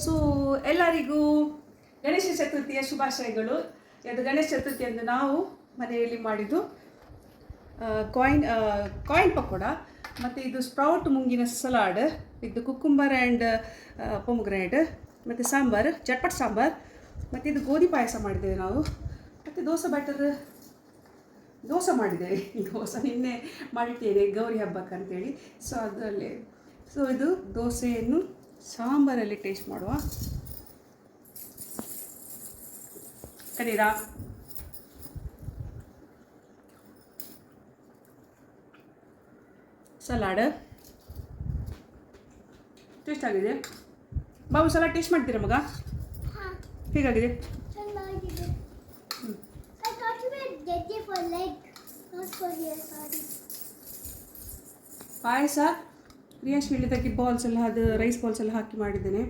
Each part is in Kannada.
ಸೊ ಎಲ್ಲರಿಗೂ ಗಣೇಶ ಚತುರ್ಥಿಯ ಶುಭಾಶಯಗಳು. ಇದು ಗಣೇಶ ಚತುರ್ಥಿಯಂದು ನಾವು ಮನೆಯಲ್ಲಿ ಮಾಡಿದ್ದು ಕಾಯಿನ್ ಪಕೋಡ, ಮತ್ತು ಇದು ಸ್ಪ್ರೌಟ್ ಮುಂಗಿನ ಸಲಾಡ್, ಇದು ಕುಕ್ಕುಂಬರ್ ಆ್ಯಂಡ್ ಪೊಮಗ್ರೆನೇಟ್, ಮತ್ತು ಸಾಂಬಾರು ಚಟ್ಪಟ್ ಸಾಂಬಾರು, ಮತ್ತು ಇದು ಗೋಧಿ ಪಾಯಸ ಮಾಡಿದ್ದೇವೆ ನಾವು. ಮತ್ತು ದೋಸೆ ಮಾಡಿದ್ದೇವೆ. ದೋಸೆ ನಿನ್ನೆ ಮಾಡಿದ್ದೇನೆ ಗೌರಿ ಹಬ್ಬಕ್ಕೆ ಅಂತೇಳಿ. ಸೊ ಅದರಲ್ಲಿ ಇದು ದೋಸೆಯನ್ನು ಸಾಂಬಾರಲ್ಲಿ ಟೇಸ್ಟ್ ಮಾಡುವ. ಕರೀರಾ ಸಲಾಡ್ ಟೇಸ್ಟ್ ಆಗಿದೆ. ಬಾಬು ಸಲಾಡ್ ಟೇಸ್ಟ್ ಮಾಡ್ತೀರಾ ಮಗ? ಹೇಗಾಗಿದೆ? ಪಾಯಸ ರಿಯಾಶ್ ಹೇಳಿದ್ದಕ್ಕೆ ಬಾಲ್ಸ್ ಎಲ್ಲ ಅದು ರೈಸ್ ಬಾಲ್ಸ್ ಎಲ್ಲ ಹಾಕಿ ಮಾಡಿದ್ದೇನೆ.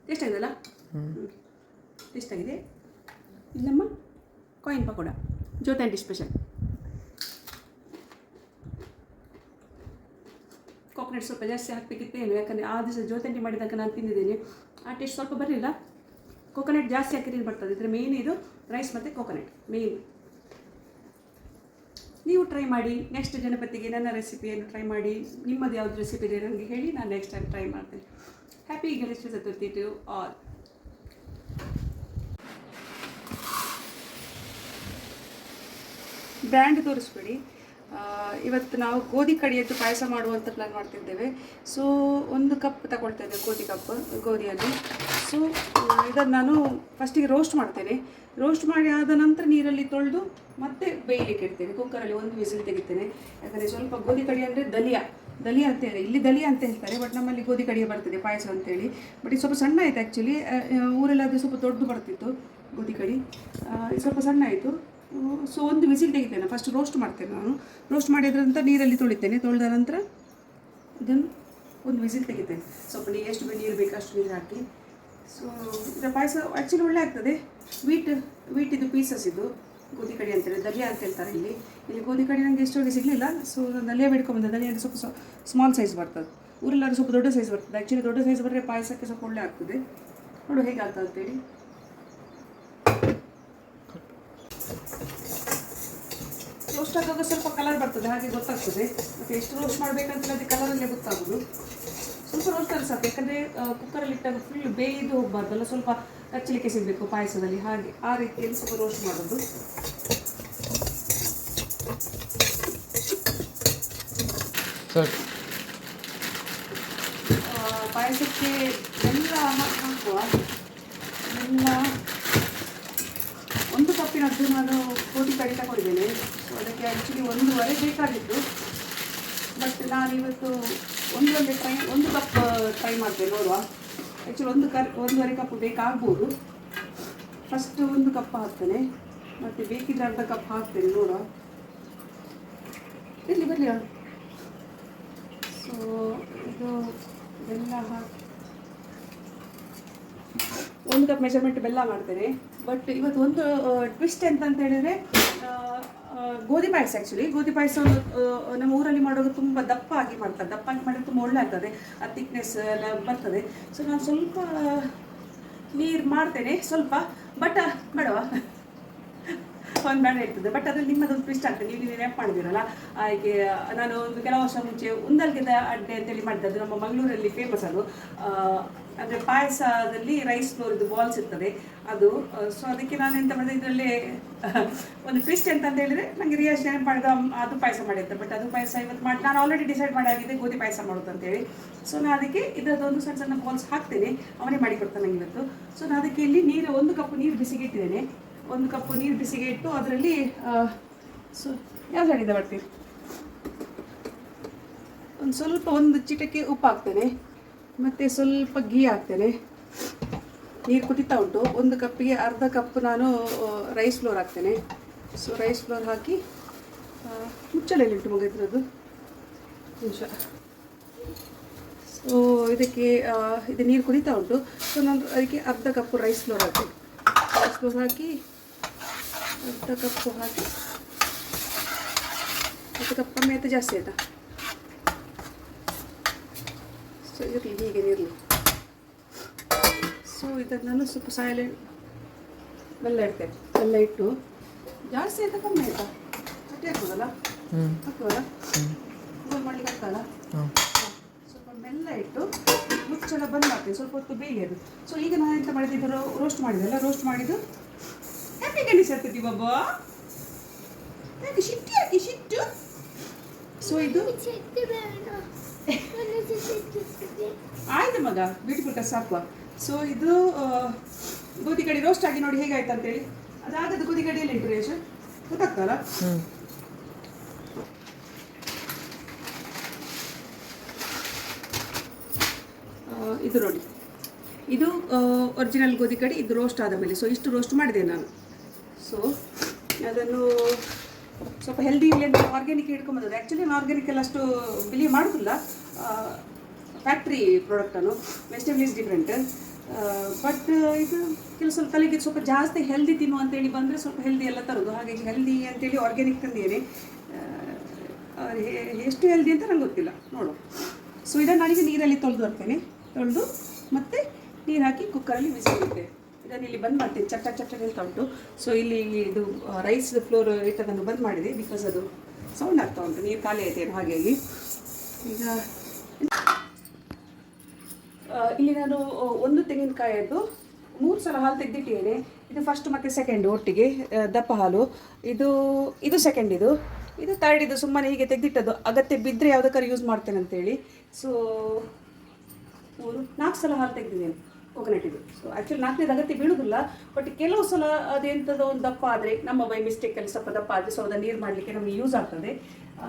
ಟೇಸ್ಟ್ ಆಗಿದೆಲ್ಲ? ಟೇಸ್ಟ್ ಆಗಿದೆ. ಇದು ನಮ್ಮ ಕಾಯಿನ್ ಪಕೋಡ ಜ್ಯೋತಿ ಸ್ಪೆಷಲ್. ಕೋಕೋನಟ್ ಸ್ವಲ್ಪ ಜಾಸ್ತಿ ಹಾಕಬೇಕಿತ್ತೇನು, ಯಾಕಂದರೆ ಆ ದಿವಸ ಜ್ಯೋತಿ ಮಾಡಿದಾಗ ನಾನು ತಿಂದಿದ್ದೇನೆ, ಆ ಟೇಸ್ಟ್ ಸ್ವಲ್ಪ ಬರಲಿಲ್ಲ. ಕೋಕೋನಟ್ ಜಾಸ್ತಿ ಹಾಕಿದ್ರೆ ಬರ್ತದೆ. ಇದರ ಮೇನ್ ಇದು ರೈಸ್ ಮತ್ತು ಕೋಕೋನಟ್ ಮೇನ್. ನೀವು ಟ್ರೈ ಮಾಡಿ. ನೆಕ್ಸ್ಟ್ ಗಣಪತಿಗೆ ನನ್ನ ರೆಸಿಪಿಯನ್ನು ಟ್ರೈ ಮಾಡಿ. ನಿಮ್ಮದು ಯಾವುದು ರೆಸಿಪಿ ಇದೆ ನನಗೆ ಹೇಳಿ, ನಾನು ನೆಕ್ಸ್ಟ್ ಟೈಮ್ ಟ್ರೈ ಮಾಡ್ತೇನೆ. Happy Ganesha Chaturthi to all. Brand ತೋರಿಸ್ಬೇಡಿ. ಇವತ್ತು ನಾವು ಗೋಧಿ ಕಡಿಯದ್ದು ಪಾಯಸ ಮಾಡುವಂಥ ಪ್ಲ್ಯಾನ್ ಮಾಡ್ತಿದ್ದೇವೆ. ಸೊ 1 ಕಪ್ ತಗೊಳ್ತಾ ಇದ್ದೇವೆ ಗೋಧಿಯಲ್ಲಿ. ಸೊ ಇದನ್ನು ನಾನು ಫಸ್ಟಿಗೆ ರೋಸ್ಟ್ ಮಾಡ್ತೇನೆ. ರೋಸ್ಟ್ ಮಾಡಿ ಆದ ನಂತರ ನೀರಲ್ಲಿ ತೊಳೆದು ಮತ್ತೆ ಬೇಯಲಿಕ್ಕೆ ಇಡ್ತೇನೆ. ಕುಕ್ಕರಲ್ಲಿ 1 ವಿಸಿಲ್ ತೆಗಿತೇನೆ. ಯಾಕಂದರೆ ಸ್ವಲ್ಪ ಗೋಧಿ ಕಡಿ ಅಂದರೆ ದಲಿಯಾ ಅಂತೇಳಿ, ಇಲ್ಲಿ ದಲಿಯಾ ಅಂತ ಹೇಳ್ತಾರೆ, ಬಟ್ ನಮ್ಮಲ್ಲಿ ಗೋಧಿ ಕಡಿಯ ಬರ್ತದೆ ಪಾಯಸ ಅಂತೇಳಿ. ಬಟ್ ಇದು ಸ್ವಲ್ಪ ಸಣ್ಣ ಆಯಿತು ಆ್ಯಕ್ಚುಲಿ. ಊರೆಲ್ಲ ಅದು ಸ್ವಲ್ಪ ದೊಡ್ಡದು ಬರ್ತಿತ್ತು ಗೋಧಿ ಕಡಿ, ಇದು ಸ್ವಲ್ಪ ಸಣ್ಣ ಆಯಿತು. ಸೊ 1 ವಿಸಿಲ್ ತೆಗಿತೇನೆ. ಫಸ್ಟ್ ರೋಸ್ಟ್ ಮಾಡ್ತೇನೆ ನಾನು. ರೋಸ್ಟ್ ಮಾಡಿದ ನಂತರ ನೀರಲ್ಲಿ ತೊಳಿತೇನೆ. ತೊಳೆದ ನಂತರ ಇದನ್ನು 1 ವಿಸಿಲ್ ತೆಗಿತೇನೆ. ಸ್ವಲ್ಪ ಎಷ್ಟು ನೀರು ಬೇಕು ಅಷ್ಟು ನೀರು ಹಾಕಿ. ಸೊ ಇದರ ಪಾಯಸ ಆ್ಯಕ್ಚುಲಿ ಒಳ್ಳೆ ಆಗ್ತದೆ. ವೀಟಿದು ಪೀಸಸ್ ಇದು ಗೋಧಿ ಕಡಿ ಅಂತೇಳಿ, ದಲಿಯಾ ಅಂತ ಹೇಳ್ತಾರೆ ಇಲ್ಲಿ ಗೋಧಿ ಕಡಿ ನನಗೆ ಎಷ್ಟೊಂದು ಸಿಗಲಿಲ್ಲ. So dahlia ಬೇಡ್ಕೊಂಬಂದೆ. ದಲಿಯಾ ಅಂದರೆ ಸ್ವಲ್ಪ ಸ್ಮಾಲ್ ಸೈಜ್ ಬರ್ತದೆ. ಊರೆಲ್ಲಾದ್ರೂ ಸ್ವಲ್ಪ ದೊಡ್ಡ ಸೈಜ್ ಬರ್ತದೆ. ಆ್ಯಕ್ಚುಲಿ ದೊಡ್ಡ ಸೈಜ್ ಬರರೆ ಪಾಯಸಕ್ಕೆ ಸ್ವಲ್ಪ ಒಳ್ಳೆ ಆಗ್ತದೆ. ನೋಡು ಹೇಗೆ ಆಗ್ತದೆ ಅಂತೇಳಿ. ರೋಸ್ಟ್ ಆಗುವಾಗ ಸ್ವಲ್ಪ ಕಲರ್ ಬರ್ತದೆ, ಹಾಗೆ ಗೊತ್ತಾಗ್ತದೆ. ಮತ್ತು ಎಷ್ಟು ರೋಸ್ಟ್ ಮಾಡಬೇಕಂತೇಳಿ ಅದು ಕಲರಲ್ಲೇ ಗೊತ್ತಾಗೋದು. ಸ್ವಲ್ಪ ರೋಸ್ಟ್ ಆದರೆ ಸಾಕು, ಯಾಕಂದರೆ ಕುಕ್ಕರಲ್ಲಿ ಇಟ್ಟಾಗ ಫುಲ್ ಬೇಯ್ದು ಹೋಗಬಾರ್ದಲ್ಲ, ಸ್ವಲ್ಪ ಕಚ್ಚಲಿಕ್ಕೆ ಸಿಗಬೇಕು ಪಾಯಸದಲ್ಲಿ. ಹಾಗೆ ಆ ರೀತಿಯಲ್ಲಿ ಸ್ವಲ್ಪ ರೋಸ್ಟ್ ಮಾಡೋದು. ಪಾಯಸಕ್ಕೆ ಬೆಲ್ಲ ಹಾಕುವ. ಬೆಲ್ಲ 1 ಕಪ್ಪಿನದ್ದು ನಾನು ಗೋಧಿ ಕಡಿ ತಗೊಂಡಿದ್ದೇನೆ. ಸೊ ಅದಕ್ಕೆ ಆ್ಯಕ್ಚುಲಿ 1.5 ಬೇಕಾಗಿತ್ತು. ಬಟ್ ನಾನಿವತ್ತು 1 ಕಪ್ ಟ್ರೈ ಮಾಡ್ತೇನೆ, ನೋಡುವ. ಆ್ಯಕ್ಚುಲಿ 1.5 ಕಪ್ ಬೇಕಾಗ್ಬೋದು. ಫಸ್ಟ್ 1 ಕಪ್ ಹಾಕ್ತೇನೆ, ಮತ್ತು ಬೇಕಿದ್ರೆ ಅರ್ಧ ಕಪ್ ಹಾಕ್ತೇನೆ, ನೋಡುವ. ಬರಲಿ. ಸೊ ಇದು ಬೆಲ್ಲ ಹಾಕಿ 1 ಕಪ್ ಮೆಜರ್ಮೆಂಟ್ ಬೆಲ್ಲ ಮಾಡ್ತೇನೆ. ಬಟ್ ಇವತ್ತು ಒಂದು ಟ್ವಿಸ್ಟ್ ಅಂತ ಹೇಳಿದರೆ, ಗೋಧಿ ಪಾಯಸ. ಆ್ಯಕ್ಚುಲಿ ಗೋಧಿ ಪಾಯಸ ನಮ್ಮ ಊರಲ್ಲಿ ಮಾಡುವಾಗ ತುಂಬ ದಪ್ಪಾಗಿ ಮಾಡ್ತಾರೆ. ದಪ್ಪಾಗಿ ಮಾಡಿದ್ರೆ ತುಂಬ ಒಳ್ಳೆ ಆಗ್ತದೆ, ಆ ಥಿಕ್ನೆಸ್ ಎಲ್ಲ ಬರ್ತದೆ. ಸೊ ನಾನು ಸ್ವಲ್ಪ ನೀರು ಮಾಡ್ತೇನೆ, ಸ್ವಲ್ಪ. ಬಟ್ ಬೇಡವಾ, ಒಂದು ಬೇಡ ಇರ್ತದೆ. ಬಟ್ ಅದ್ರಲ್ಲಿ ನಿಮ್ಮದೊಂದು ಟ್ವಿಸ್ಟ್ ಆಗ್ತದೆ. ನೀವು ನೆನಪು ಮಾಡಿದಿರಲ್ಲ, ಹಾಗೆ ನಾನು ಒಂದು ಕೆಲವು ವರ್ಷ ಮುಂಚೆ ಉಂದಲ್ಗಿದ ಅಡ್ಡೆ ಅಂತೇಳಿ ಮಾಡಿದೆ. ಅದು ನಮ್ಮ ಮಂಗಳೂರಲ್ಲಿ ಫೇಮಸ್ ಅದು. ಅಂದರೆ ಪಾಯಸದಲ್ಲಿ ರೈಸ್ ಫ್ಲೋರ್ದು ಬಾಲ್ಸ್ ಇರ್ತದೆ ಅದು. ಸೊ ಅದಕ್ಕೆ ನಾನು ಎಂತ ಮಾಡಿದೆ, ಇದರಲ್ಲಿ ಒಂದು ಟ್ವಿಸ್ಟ್ ಅಂತ ಹೇಳಿದರೆ, ನನಗೆ ರಿಯಾಶ್ ನೆನಪು ಮಾಡಿದ ಅದು ಪಾಯಸ ಮಾಡಿದ್ದೆ. ಬಟ್ ಅದು ಪಾಯಸ ಇವತ್ತು ಮಾಡಿ ನಾನು ಆಲ್ರೆಡಿ ಡಿಸೈಡ್ ಮಾಡಿದೆ ಗೋಧಿ ಪಾಯಸ ಮಾಡೋದು ಅಂತೇಳಿ. ಸೊ ನಾನು ಅದಕ್ಕೆ ಇದರದೊಂದು ಸಣ್ಣ ಸಣ್ಣ ಬಾಲ್ಸ್ ಹಾಕ್ತೇನೆ. ಅವನೇ ಮಾಡಿಕೊಡ್ತಾನೆ ನನಗೆ ಇವತ್ತು. ಸೊ ನಾನು ಅದಕ್ಕೆ ಇಲ್ಲಿ 1 ಕಪ್ ನೀರು ಬಿಸಿಗೆ ಇಟ್ಟಿದ್ದೇನೆ. 1 ಕಪ್ ನೀರು ಬಿಸಿಗೆ ಇಟ್ಟು ಅದರಲ್ಲಿ ಸೊ ಯಾವ ಸೈಡಿಂದ ಬರ್ತೀವಿ, ಸ್ವಲ್ಪ 1 ಚಿಟಿಕೆ ಉಪ್ಪು ಹಾಕ್ತೇನೆ, ಮತ್ತು ಸ್ವಲ್ಪ ಗೀ ಹಾಕ್ತೇನೆ. ನೀರು ಕುದಿತಾ ಉಂಟು. 1 ಕಪ್ಪಿಗೆ ಅರ್ಧ ಕಪ್ ನಾನು ರೈಸ್ ಫ್ಲೋರ್ ಹಾಕ್ತೇನೆ. ಸೊ ರೈಸ್ ಫ್ಲೋರ್ ಹಾಕಿ ಮುಚ್ಚಳೆಯಲ್ಲಿ ಉಂಟು ಮಗ ಇದ್ರದ್ದು ನಿಮಿಷ. ಸೊ ಇದಕ್ಕೆ ಇದು ನೀರು ಕುದಿತಾ ಉಂಟು. ಸೊ ನಾನು ಅದಕ್ಕೆ ಅರ್ಧ ಕಪ್ಪು ರೈಸ್ ಫ್ಲೋರ್ ಹಾಕ್ತೇನೆ. ರೈಸ್ ಫ್ಲೋರ್ ಹಾಕಿ ಅರ್ಧ ಕಪ್ಪು ಹಾಕಿ, 1 ಕಪ್ ಕಮ್ಮಿ ಆಯಿತು ಜಾಸ್ತಿ ಆಯಿತಾ? ಸೊ ಇರಲಿ, ಹೀಗೆ ಇರಲಿ. ಸೊ ಇದನ್ನು ನಾನು ಸ್ವಲ್ಪ ಸೈಲೆಂಟ್ ಬೆಲ್ಲ ಇಡ್ತೇನೆ. ಬೆಲ್ಲ ಇಟ್ಟು ಜಾಸ್ತಿ ಆಯ್ತಾ ಕಮ್ಮಿ ಆಯಿತಾ ಕಟ್ಟಿ ಹಾಕ್ಬೋದಲ್ಲ, ಹಾಕ್ಬೋದಲ್ಲ, ಗೋಲ್ ಮಾಡ್ಲಿಕ್ಕೆ ಆಗ್ತಲ್ಲ. ಸ್ವಲ್ಪ ಬೆಲ್ಲ ಇಟ್ಟು ಮುಚ್ಚಳ ಬಂದ್ ಮಾಡ್ತೀನಿ, ಸ್ವಲ್ಪ ಹೊತ್ತು ಬೇಯಲಿ ಅದು. ಸೊ ಈಗ ನಾನು ಎಂತ ಮಾಡಿದ್ದು, ರೋಸ್ಟ್ ಮಾಡಿದ್ದೆಲ್ಲ, ರೋಸ್ಟ್ ಮಾಡಿದ್ದು ಯಾಕೆ ಗೆಣಸು ಹಾಕ್ತಿದ್ದೀವಿ ಬಾಬಾ, ಯಾಕೆ ಶಿಟ್ಟಿ ಹಾಕಿ ಶಿಟ್ಟು. ಸೊ ಇದು ಆಯ್ತು ಮಗ, ಬ್ಯೂಟಿಫುಲ್ ಟಚ್ ಹಾಕುವ. ಸೊ ಇದು ಗೋಧಿ ಕಡಿ ರೋಸ್ಟ್ ಆಗಿ ನೋಡಿ ಹೇಗಾಯ್ತು ಅಂತೇಳಿ. ಅದಾಗದು ಗೋಧಿ ಕಡಿಯಲ್ಲಿ ಉಂಟು ರೇಷ್, ಗೊತ್ತಾಗ್ತಲ್ಲ. ಇದು ನೋಡಿ, ಇದು ಒರಿಜಿನಲ್ ಗೋಧಿ ಕಡಿ, ಇದು ರೋಸ್ಟ್ ಆದ ಮೇಲೆ. ಸೊ ಇಷ್ಟು ರೋಸ್ಟ್ ಮಾಡಿದೆ ನಾನು. ಸೊ ಅದನ್ನು ಸ್ವಲ್ಪ ಹೆಲ್ದಿ ಇರಲಿ ಅಂತ ಆರ್ಗ್ಯಾನಿಕ್ ಹಿಡ್ಕೊಂಬಂದದ್ದು. ಆ್ಯಕ್ಚುಲಿ ನಾನು ಆರ್ಗ್ಯಾನಿಕ್ ಎಲ್ಲ ಅಷ್ಟು ಬಿಲೀವ್ ಮಾಡೋದಿಲ್ಲ, ಫ್ಯಾಕ್ಟ್ರಿ ಪ್ರಾಡಕ್ಟನ್ನು. Vegetable is different. ಬಟ್ ಇದು ಕೆಲವು ಸ್ವಲ್ಪ ತಲೆಗೆ ಸ್ವಲ್ಪ ಜಾಸ್ತಿ ಹೆಲ್ದಿ ತಿನ್ನು ಅಂತೇಳಿ ಬಂದರೆ ಸ್ವಲ್ಪ ಹೆಲ್ದಿ ಎಲ್ಲ ತರೋದು. ಹಾಗಾಗಿ ಹೆಲ್ದಿ ಅಂತೇಳಿ ಆರ್ಗ್ಯಾನಿಕ್ ತಂದೇನೆ. ಎಷ್ಟು ಹೆಲ್ದಿ ಅಂತ ನಂಗೆ ಗೊತ್ತಿಲ್ಲ, ನೋಡು. ಸೊ ಇದನ್ನು ನಾನೀಗ ನೀರಲ್ಲಿ ತೊಳೆದು ಬರ್ತೇನೆ. ತೊಳೆದು ಮತ್ತೆ ನೀರು ಹಾಕಿ ಕುಕ್ಕರಲ್ಲಿ ಬಿಸಿಲಿಡ್ತೇನೆ. ಇದನ್ನು ಇಲ್ಲಿ ಬಂದ್ ಮಾಡ್ತೇನೆ, ಚಟ್ ಚಟ್ ಚಟ್ ಹೇಳ್ತಾ ಉಂಟು. ಸೊ ಇಲ್ಲಿ ಇದು ರೈಸ್ ಫ್ಲೋರ್ ಇಟ್ಟದನ್ನು ಬಂದ್ ಮಾಡಿದೆ, ಬಿಕಾಸ್ ಅದು ಸೌಂಡ್ ಆಗ್ತಾ ಉಂಟು, ನೀರು ಖಾಲಿ ಆಯ್ತೇನು. ಹಾಗಾಗಿ ಈಗ ಇಲ್ಲಿ ನಾನು ಒಂದು ತೆಂಗಿನಕಾಯಿಯದ್ದು 3 ಸಲ ಹಾಲು ತೆಗೆದಿಟ್ಟಿದ್ದೇನೆ. ಇದು ಫಸ್ಟ್ ಮತ್ತು ಸೆಕೆಂಡ್ ಒಟ್ಟಿಗೆ ದಪ್ಪ ಹಾಲು. ಇದು ಸೆಕೆಂಡ್, ಇದು ಥರ್ಡ್. ಇದು ಸುಮ್ಮನೆ ಹೀಗೆ ತೆಗೆದಿಟ್ಟದ್ದು, ಅಗತ್ಯ ಬಿದ್ದರೆ ಯಾವುದಕ್ಕಾರು ಯೂಸ್ ಮಾಡ್ತೇನೆ ಅಂತೇಳಿ. ಸೊ 4 ಸಲ ಹಾಲು ತೆಗೆದಿದ್ದೇನೆ ಕೊಕೊನಟ್ ಇದು. ಸೊ ಆ್ಯಕ್ಚುಲಿ 4ನೇದು ಅಗತ್ಯ ಬೀಳುವುದಿಲ್ಲ, ಬಟ್ ಕೆಲವು ಸಲ ಅದೆಂಥದ್ದು ಒಂದು ದಪ್ಪ ಆದರೆ, ನಮ್ಮ ಬೈ ಮಿಸ್ಟೇಕಲ್ಲಿ ಸ್ವಲ್ಪ ದಪ್ಪ ಆದರೆ, ಸೊ ಅದನ್ನು ನೀರು ಮಾಡಲಿಕ್ಕೆ ನಮಗೆ ಯೂಸ್ ಆಗ್ತದೆ.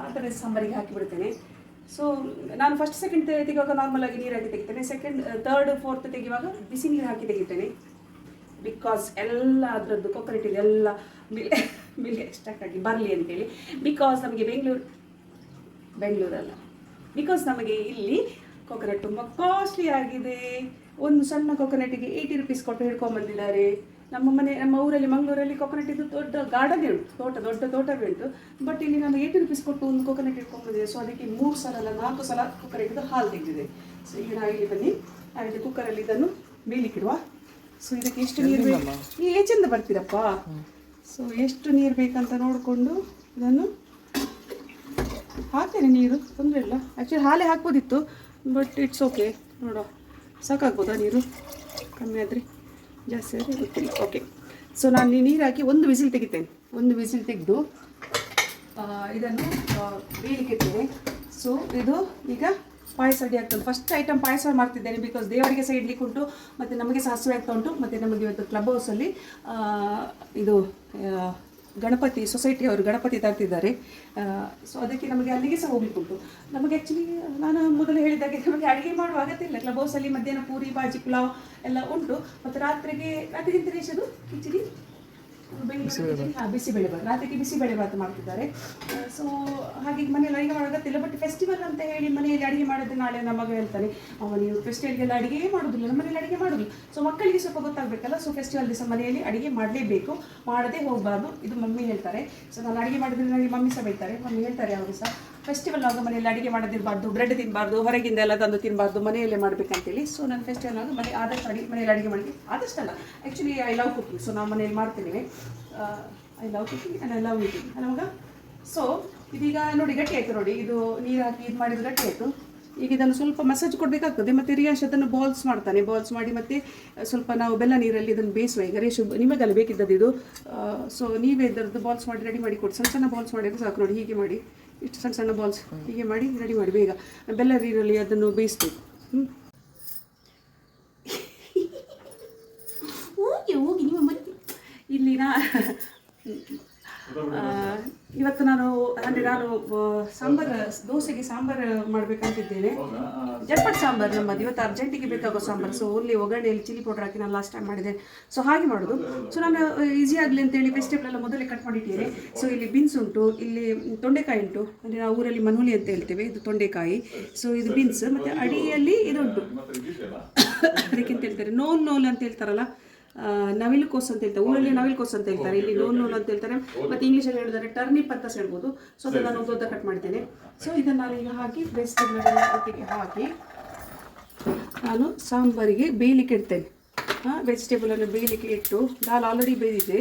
ಅದನ್ನು ಸಾಂಬಾರಿಗೆ ಹಾಕಿಬಿಡ್ತೇನೆ. ಸೊ ನಾನು ಫಸ್ಟ್ ಸೆಕೆಂಡ್ ತೆಗೆಯುವಾಗ ನಾರ್ಮಲಾಗಿ ನೀರು ಹಾಕಿ ತೆಗಿತೇನೆ. ಸೆಕೆಂಡ್ ಥರ್ಡ್ ಫೋರ್ತ್ ತೆಗೆಯುವಾಗ ಬಿಸಿ ನೀರು ಹಾಕಿ ತೆಗಿತೇನೆ. ಬಿಕಾಸ್ ಎಲ್ಲ ಅದರದ್ದು ಕೊಕೊನಟ್ ಇದೆಲ್ಲ ಮಿಲ್ ಎಕ್ಸ್ಟ್ರಾಕ್ಟ್ ಆಗಿ ಬರಲಿ ಅಂತೇಳಿ. ಬಿಕಾಸ್ ನಮಗೆ ಬೆಂಗಳೂರಲ್ಲ, ಬಿಕಾಸ್ ನಮಗೆ ಇಲ್ಲಿ ಕೊಕೊನಟ್ ತುಂಬ ಕಾಸ್ಟ್ಲಿ ಆಗಿದೆ. ಒಂದು ಸಣ್ಣ ಕೊಕೊನಟ್ಟಿಗೆ 80 ರೂಪೀಸ್ ಕೊಟ್ಟು ಹಿಡ್ಕೊಂಡ್ಬಂದಿದ್ದಾರೆ. ನಮ್ಮ ಊರಲ್ಲಿ ಮಂಗಳೂರಲ್ಲಿ ಕೊಕೊನಟ್ ಇದು ದೊಡ್ಡ ಗಾರ್ಡನ್ನೇ ಉಂಟು, ದೊಡ್ಡ ತೋಟವೇ ಉಂಟು. ಬಟ್ ಇಲ್ಲಿ ನಾನು 80 ರೂಪೀಸ್ ಕೊಟ್ಟು ಒಂದು ಕೊಕೊನಟ್ ಹಿಡ್ಕೊಂಡ್ಬಂದಿದೆ. ಸೊ ಅದಕ್ಕೆ 3 ಸಲ ಅಲ್ಲ 4 ಸಲ ಕೊಕೊನಟ್ದು ಹಾಲು ತೆಗೆದಿದೆ. ಸೊ ಈಗ ನಾವು ಇಲ್ಲಿ ಬನ್ನಿ, ನಾವಿದು ಕುಕ್ಕರಲ್ಲಿ ಇದನ್ನು ಬೇಯಲಿಕ್ಕಿಡುವ. ಸೊ ಇದಕ್ಕೆ ಎಷ್ಟು ನೀರು ಬೇಕು, ನೀವು ಹೆಚ್ಚಿಂದ ಬರ್ತೀರಪ್ಪ. ಸೊ ಎಷ್ಟು ನೀರು ಬೇಕಂತ ನೋಡಿಕೊಂಡು ಇದನ್ನು ಹಾಕ್ತೇನೆ. ನೀರು ತೊಂದರೆ ಇಲ್ಲ, ಆ್ಯಕ್ಚುಲಿ ಹಾಲೇ ಹಾಕ್ಬೋದಿತ್ತು, ಬಟ್ ಇಟ್ಸ್ ಓಕೆ. ನೋಡುವ, ಸಾಕಾಗ್ಬೋದಾ ನೀರು? ಕಮ್ಮಿ ಆದರೆ ಜಾಸ್ತಿ ಆದರೆ ಗೊತ್ತಿಲ್ಲ. ಓಕೆ. ಸೊ ನಾನು ನೀರು ಹಾಕಿ ಒಂದು ವಿಸಿಲ್ ತೆಗಿತೇನೆ. ಒಂದು ವಿಸಿಲ್ ತೆಗೆದು ಇದನ್ನು ಬೇಯಲಿಕ್ಕೆ ಇರ್ತೇನೆ. ಸೊ ಇದು ಈಗ ಪಾಯಸ ರೆಡಿ ಆಗ್ತದೆ. ಫಸ್ಟ್ ಐಟಮ್ ಪಾಯಸ ಮಾಡ್ತಿದ್ದೇನೆ, ಬಿಕಾಸ್ ದೇವರಿಗೆ ಸಹ ಇಡ್ಲಿಕ್ಕೆ ಉಂಟು, ಮತ್ತು ನಮಗೆ ಸಹ ಹಸಿವೆ ಆಗ್ತಾ ಉಂಟು. ಮತ್ತು ನಮಗೆ ಇವತ್ತು ಕ್ಲಬ್ ಹೌಸಲ್ಲಿ ಇದು ಗಣಪತಿ ಸೊಸೈಟಿಯವರು ಗಣಪತಿ ತರ್ತಿದ್ದಾರೆ. ಸೊ ಅದಕ್ಕೆ ನಮಗೆ ಅಲ್ಲಿಗೆ ಸಹ ಹೋಗ್ಲಿಕ್ಕುಂಟು. ನಮಗೆ ಆ್ಯಕ್ಚುಲಿ ನಾನು ಮೊದಲು ಹೇಳಿದಾಗೆ ನಮಗೆ ಅಡುಗೆ ಮಾಡುವ ಅಗತ್ಯ ಇಲ್ಲ. ಕ್ಲಬ್ ಹೌಸಲ್ಲಿ ಮಧ್ಯಾಹ್ನ ಪೂರಿ ಬಾಜಿ ಪುಲಾವ್ ಎಲ್ಲ ಉಂಟು. ಮತ್ತು ರಾತ್ರಿಗೆ ತಿಂತಿರೇಶದು ಕಿಚಡಿ ಬಿಸಿಬೇಳೆಬಾತು, ರಾತ್ರಿಗೆ ಬಿಸಿಬೇಳೆಬಾತು ಮಾಡ್ತಿದ್ದಾರೆ. ಸೊ ಹಾಗೆ ಮನೆಯಲ್ಲಿ ಅಡುಗೆ ಮಾಡೋ ಅಗತ್ಯ ಇಲ್ಲ. ಬಟ್ ಫೆಸ್ಟಿವಲ್ ಅಂತ ಹೇಳಿ ಮನೆಯಲ್ಲಿ ಅಡುಗೆ ಮಾಡೋದು, ನಾಳೆ ನಮ್ಮ ಮಗ ಹೇಳ್ತಾನೆ, ನೀವು ಫೆಸ್ಟಿವಲ್ಗೆಲ್ಲ ಅಡುಗೆ ಮಾಡೋದಿಲ್ಲ, ನಮ್ಮ ಮನೇಲಿ ಅಡುಗೆ ಮಾಡೋದಿಲ್ಲ. ಸೊ ಮಕ್ಕಳಿಗೆ ಸ್ವಲ್ಪ ಗೊತ್ತಾಗಬೇಕಲ್ಲ. ಸೊ ಫೆಸ್ಟಿವಲ್ ದಿವಸ ಮನೆಯಲ್ಲಿ ಅಡುಗೆ ಮಾಡಲೇಬೇಕು, ಮಾಡದೇ ಹೋಗಬಾರ್ದು, ಇದು ಮಮ್ಮಿ ಹೇಳ್ತಾರೆ. ಸೊ ನಾನು ಅಡುಗೆ ಮಾಡಿದ್ರೆ ನನಗೆ ಮಮ್ಮಿ ಸಹ ಬೈತಾರೆ. ಮಮ್ಮಿ ಹೇಳ್ತಾರೆ ಅವರು ಸಹ, ಫೆಸ್ಟಿವಲ್ ಆಗ ಮನೆಯಲ್ಲಿ ಅಡುಗೆ ಮಾಡೋದಿರಬಾರ್ದು, ಬ್ರೆಡ್ ತಿನ್ನಬಾರ್ದು, ಹೊರಗಿಂದ ಎಲ್ಲ ತಂದು ತಿನ್ನಬಾರ್ದು, ಮನೆಯಲ್ಲೇ ಮಾಡಬೇಕಂತೇಳಿ. ಸೊ ನಾನು ಫೆಸ್ಟಿವಲ್ ಆಗ ಆದಷ್ಟು ಮನೆಯಲ್ಲಿ ಅಡುಗೆ ಮಾಡಿ, ಆದಷ್ಟಲ್ಲ actually I love cooking. So ನಾವು ಮನೆಯಲ್ಲಿ ಮಾಡ್ತೇವೆ. I love cooking and I love eating ನಮಗೆ. ಸೊ ಇದೀಗ ನೋಡಿ ಗಟ್ಟಿ ಆಯಿತು ನೋಡಿ, ಇದು ನೀರು ಹಾಕಿ ಇದು ಮಾಡಿದ್ದು ಗಟ್ಟಿ ಆಯಿತು. ಈಗ ಇದನ್ನು ಸ್ವಲ್ಪ ಮಸಾಜ್ ಕೊಡಬೇಕಾಗ್ತದೆ. ಮತ್ತು ರಿಯಾಶ್ ಅದನ್ನು ಬಾಲ್ಸ್ ಮಾಡ್ತಾನೆ. ಬಾಲ್ಸ್ ಮಾಡಿ ಮತ್ತು ಸ್ವಲ್ಪ ನಾವು ಬೆಲ್ಲ ನೀರಲ್ಲಿ ಇದನ್ನು ಬೇಯಿಸುವ. ಈಗ ರೇಷು ನಿಮಗೆಲ್ಲ ಬೇಕಿದ್ದದ್ದು ಇದು. ಸೊ ನೀವೇ ಇದರದ್ದು ಬಾಲ್ಸ್ ಮಾಡಿ ರೆಡಿ ಮಾಡಿ ಕೊಡಿ. ಸಣ್ಣ ಸಣ್ಣ ಬಾಲ್ಸ್ ಮಾಡಿದರೆ ಸಾಕು. ನೋಡಿ ಹೀಗೆ ಮಾಡಿ, ಇಷ್ಟು ಸಣ್ಣ ಸಣ್ಣ ಬಾಲ್ಸ್ ಹೀಗೆ ಮಾಡಿ ರೆಡಿ ಮಾಡಿ ಬೇಗ. ಬೆಲ್ಲ ನೀರಲ್ಲಿ ಅದನ್ನು ಬೇಯಿಸ್ಬೇಕು. ಹೋಗಿ ನಿಮ್ಮ ಮನೆ ಇಲ್ಲಿ ಇವತ್ತು ನಾನು ಸಾಂಬಾರು, ದೋಸೆಗೆ ಸಾಂಬಾರು ಮಾಡಬೇಕಂತಿದ್ದೇನೆ. ಜಟ್ಪಟ್ ಸಾಂಬಾರು ನಮ್ಮದು ಇವತ್ತು ಅರ್ಜೆಂಟಿಗೆ ಬೇಕಾಗೋ ಸಾಂಬಾರು. ಸೊ ಓನ್ಲಿ ಒಗ್ಗರಣೆಯಲ್ಲಿ ಚಿಲ್ಲಿ ಪೌಡರ್ ಹಾಕಿ ನಾನು ಲಾಸ್ಟ್ ಟೈಮ್ ಮಾಡಿದೆ. ಸೊ ಹಾಗೆ ಮಾಡೋದು. ಸೊ ನಾನು ಈಸಿ ಆಗಲಿ ಅಂತೇಳಿ ವೆಜಿಟೇಬಲ್ ಎಲ್ಲ ಮೊದಲೇ ಕಟ್ ಮಾಡಿಟ್ಟಿದ್ದೇನೆ. ಸೊ ಇಲ್ಲಿ ಬೀನ್ಸ್ ಉಂಟು, ಇಲ್ಲಿ ತೊಂಡೆಕಾಯಿ ಉಂಟು, ಅಂದರೆ ನಾವು ಊರಲ್ಲಿ ಮನಹುಲಿ ಅಂತ ಹೇಳ್ತೇವೆ, ಇದು ತೊಂಡೆಕಾಯಿ. ಸೊ ಇದು ಬೀನ್ಸ್, ಮತ್ತು ಅಡಿಯಲ್ಲಿ ಇದುಂಟು, ಅದಕ್ಕೆಂತ ಹೇಳ್ತಾರೆ ನೋಲ್ ಅಂತ ಹೇಳ್ತಾರಲ್ಲ, ನವಿಲುಕೋಸು ಅಂತ ಹೇಳ್ತಾರೆ. ಊರಲ್ಲಿ ನವಿಲುಕೋಸು ಅಂತ ಹೇಳ್ತಾರೆ, ಇಲ್ಲಿ ನೋಲ್ ಅಂತ ಹೇಳ್ತಾರೆ. ಮತ್ತು ಇಂಗ್ಲೀಷಲ್ಲಿ ಹೇಳಿದರೆ ಟರ್ನಿಪ್ ಅಂತ ಹೇಳ್ಬೋದು. ಸೊ ಅದನ್ನು ನಾನು ಉದ್ದ ಕಟ್ ಮಾಡಿದ್ದೇನೆ. ಸೊ ಇದನ್ನು ನಾನು ಈಗ ಹಾಕಿ ವೆಜಿಟೇಬಲ್ ಒಟ್ಟಿಗೆ ಹಾಕಿ ನಾನು ಸಾಂಬಾರಿಗೆ ಬೇಯಲಿಕ್ಕೆ ಇಡ್ತೇನೆ. ವೆಜಿಟೇಬಲನ್ನು ಬೇಯಲಿಕ್ಕೆ ಇಟ್ಟು ದಾಲ್ ಆಲ್ರೆಡಿ ಬೇಯಿದೆ.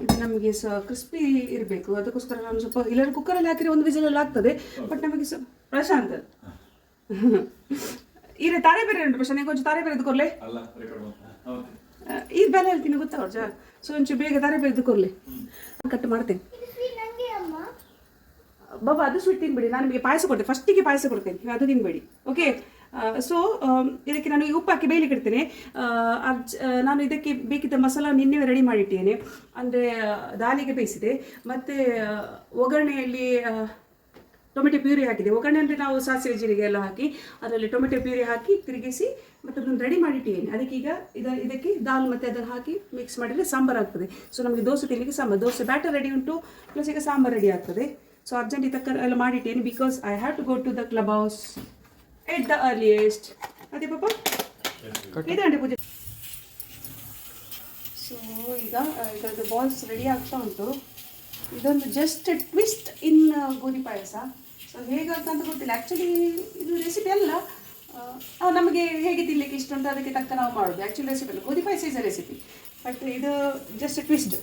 ಇದು ನಮಗೆ ಕ್ರಿಸ್ಪಿ ಇರಬೇಕು, ಅದಕ್ಕೋಸ್ಕರ ನಾನು ಸ್ವಲ್ಪ ಇಲ್ಲರ ಕುಕ್ಕರಲ್ಲಿ ಹಾಕಿದ್ರೆ ಒಂದು ವಿಸಿಲಲ್ಲಿ ಆಗ್ತದೆ. ಬಟ್ ನಮಗೆ ಪ್ರಶಾಂತ್ ಈಗ ತಾರೆ ಬೇರೆ ಉಂಟು ಪ್ರಶಾಂತ್, ಈಗ ಕೊಂಚ ತಾರೆ ಬೇರೆ ಕೊರ್ಲೆ ಈಗ ಬೆಲೆ ಹೇಳ್ತೀನಿ ಗೊತ್ತಾ ಅವ್ರ ಸೊ ಒಂಚೂರು ಬೇಗ ತಾರೆ ಬೇರೆ ಕೊರ್ಲೆ ಕಟ್ ಮಾಡ್ತೇನೆ. ಬಾಬಾ ಅದು ಸ್ವೀಟ್ ತಿನ್ಬೇಡಿ, ನಾನು ನಿಮಗೆ ಪಾಯಸ ಕೊಡ್ತೇನೆ, ಫಸ್ಟಿಗೆ ಪಾಯಸ ಕೊಡ್ತೇನೆ, ಅದು ತಿನ್ಬೇಡಿ. ಓಕೆ. ಸೊ ಇದಕ್ಕೆ ನಾನು ಉಪ್ಪು ಹಾಕಿ ಬೇಯಲಿಕ್ಕೆ ಇಡ್ತೇನೆ. ನಾನು ಇದಕ್ಕೆ ಬೇಕಿದ್ದ ಮಸಾಲ ನಿನ್ನೆ ರೆಡಿ ಮಾಡಿಟ್ಟಿದ್ದೇನೆ, ಅಂದರೆ ದಾಲಿಗೆ ಬೇಯಿಸಿದೆ. ಮತ್ತು ಒಗ್ಗರಣೆಯಲ್ಲಿ ಟೊಮೆಟೊ ಪ್ಯೂರಿ ಹಾಕಿದೆ. ಒಗ್ಗರಣೆ ಅಂದರೆ ನಾವು ಸಾಸಿವೆ ಜೀರಿಗೆ ಎಲ್ಲ ಹಾಕಿ ಅದರಲ್ಲಿ ಟೊಮೆಟೊ ಪ್ಯೂರಿ ಹಾಕಿ ತಿರುಗಿಸಿ ಮತ್ತು ಅದನ್ನು ರೆಡಿ ಮಾಡಿಟ್ಟಿದ್ದೇನೆ. ಅದಕ್ಕೀಗ ಇದಕ್ಕೆ ದಾಲ್ ಮತ್ತು ಅದನ್ನು ಹಾಕಿ ಮಿಕ್ಸ್ ಮಾಡಿದರೆ ಸಾಂಬಾರು ಆಗ್ತದೆ. ಸೊ ನಮಗೆ ದೋಸೆ ತಿನ್ನಲಿಕ್ಕೆ ಸಾಂಬಾರು, ದೋಸೆ ಬ್ಯಾಟರ್ ರೆಡಿ ಉಂಟು, ಪ್ಲಸ್ ಈಗ ಸಾಂಬಾರು ರೆಡಿ ಆಗ್ತದೆ. ಸೊ ಅರ್ಜೆಂಟ್ ತಕ್ಕ ಎಲ್ಲ ಮಾಡಿಟ್ಟೇನೆ, because I have to go to the club house at the earliest. ಅದೇ ಪಾಪ ಇದೆ ಪೂಜೆ. ಸೊ ಈಗ ಇದರದ್ದು ಬಾಲ್ಸ್ ರೆಡಿ ಆಗ್ತಾ ಉಂಟು. ಇದೊಂದು ಜಸ್ಟ್ ಟ್ವಿಸ್ಟ್ ಇನ್ ಗೋಧಿ ಪಾಯಸ. ಸೊ ಹೇಗಾಗ್ತಂತ ಗೊತ್ತಿಲ್ಲ, ಆ್ಯಕ್ಚುಲಿ ಇದು ರೆಸಿಪಿ ಅಲ್ಲ, ನಮಗೆ ಹೇಗೆ ತಿನ್ನಲಿಕ್ಕೆ ಇಷ್ಟ ಉಂಟು ಅದಕ್ಕೆ ತಕ್ಕ ನಾವು ಮಾಡೋದು. ಆ್ಯಕ್ಚುಲಿ ರೆಸಿಪಿ ಅಲ್ಲ, godhi payasa is a recipe, but ಇದು ಜಸ್ಟ್ ಟ್ವಿಸ್ಟ್.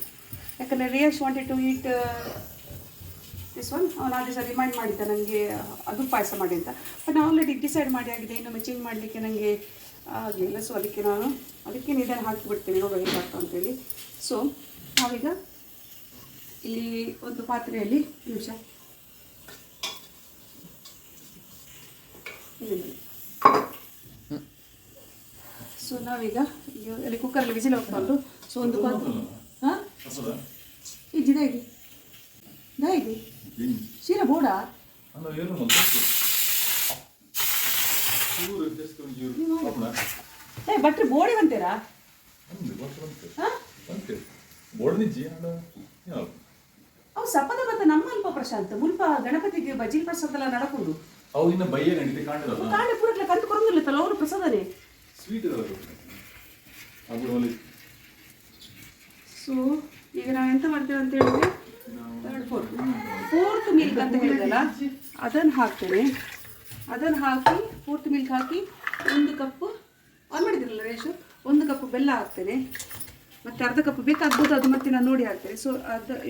ಯಾಕಂದರೆ Riyesh wanted to eat this one. ಅವನು ಆ ದಿವಸ ರಿಮೈಂಡ್ ಮಾಡಿದ್ದ ನನಗೆ ಅದು ಪಾಯಸ ಮಾಡಿ ಅಂತ. ಬಟ್ ನಾನು ಆಲ್ರೆಡಿ ಡಿಸೈಡ್ ಮಾಡಿ ಆಗಿದೆ, ಇನ್ನೊಮ್ಮೆ ಚೇಂಜ್ ಮಾಡಲಿಕ್ಕೆ ನನಗೆ ಆಗಲಿಲ್ಲ. ಸೊ ಅದಕ್ಕೆ ನಾನು ಇದನ್ನು ಹಾಕಿಬಿಡ್ತೇನೆ, ನೋಡೋ ಹೇಗಾಗ್ತಾ ಅಂತೇಳಿ. ಸೊ ನಾವೀಗ ಇಲ್ಲಿ ಒಂದು ಪಾತ್ರೆಯಲ್ಲಿ ನಿಮಿಷ ಸೊ ನಾವೀಗ ಅಲ್ಲಿ ಕುಕ್ಕರಲ್ಲಿ ವಿಸಿಲ್ ಹೋಗ್ಕೊಂಡು ಸೊ ಒಂದು ಪಾತ್ರೆ ಇದ್ದಿದಾಗಿ ದಾಯಿಗೆ ಶೀರ ಬೋಡ ಬಟ್ರೆ ಬೋಡಿ ಬಂತೀರಾ ಅವು ಸಪದ ಬತ್ತ ನಮ್ಮ ಅಲ್ಪ ಪ್ರಶಾಂತ್ ಮುಲ್ಪ ಗಣಪತಿಗೆ ಬಜಿಲ್ ಪ್ರಸಾದ ಎಲ್ಲ ನಡಕುದು ಅವು ಇನ್ನ ಬಯ್ಯ ನಡೀತೆ ಕಾಣೆ ಪೂರಕ್ಲೆ ಕಂತು ಕೊರಂಗಿಲ್ಲತ್ತಲ್ಲ ಅವರು ಪ್ರಸಾದನೇ ಸ್ವೀಟ್ ಸೊ ಈಗ ನಾವು ಎಂತ ಮಾಡ್ತೇವೆ ಅಂತ ಹೇಳಿದ್ರೆ ಫೋರ್ತ್ ಮಿಲ್ಕ್ ಅಂತ ಹೇಳಿದಲ್ಲ ಅದನ್ನು ಹಾಕ್ತೇನೆ. ಅದನ್ನು ಹಾಕಿ ಫೋರ್ತ್ ಮಿಲ್ಕ್ ಹಾಕಿ 1 ಕಪ್ ಆನ್ ಮಾಡಿದಿರಲ್ಲ ರೇಷು, 1 ಕಪ್ ಬೆಲ್ಲ ಹಾಕ್ತೇನೆ. ಮತ್ತು ಅರ್ಧ ಕಪ್ ಬೇಕಾಗ್ಬೋದು, ಅದು ಮತ್ತೆ ನಾನು ನೋಡಿ ಹಾಕ್ತೇನೆ. ಸೊ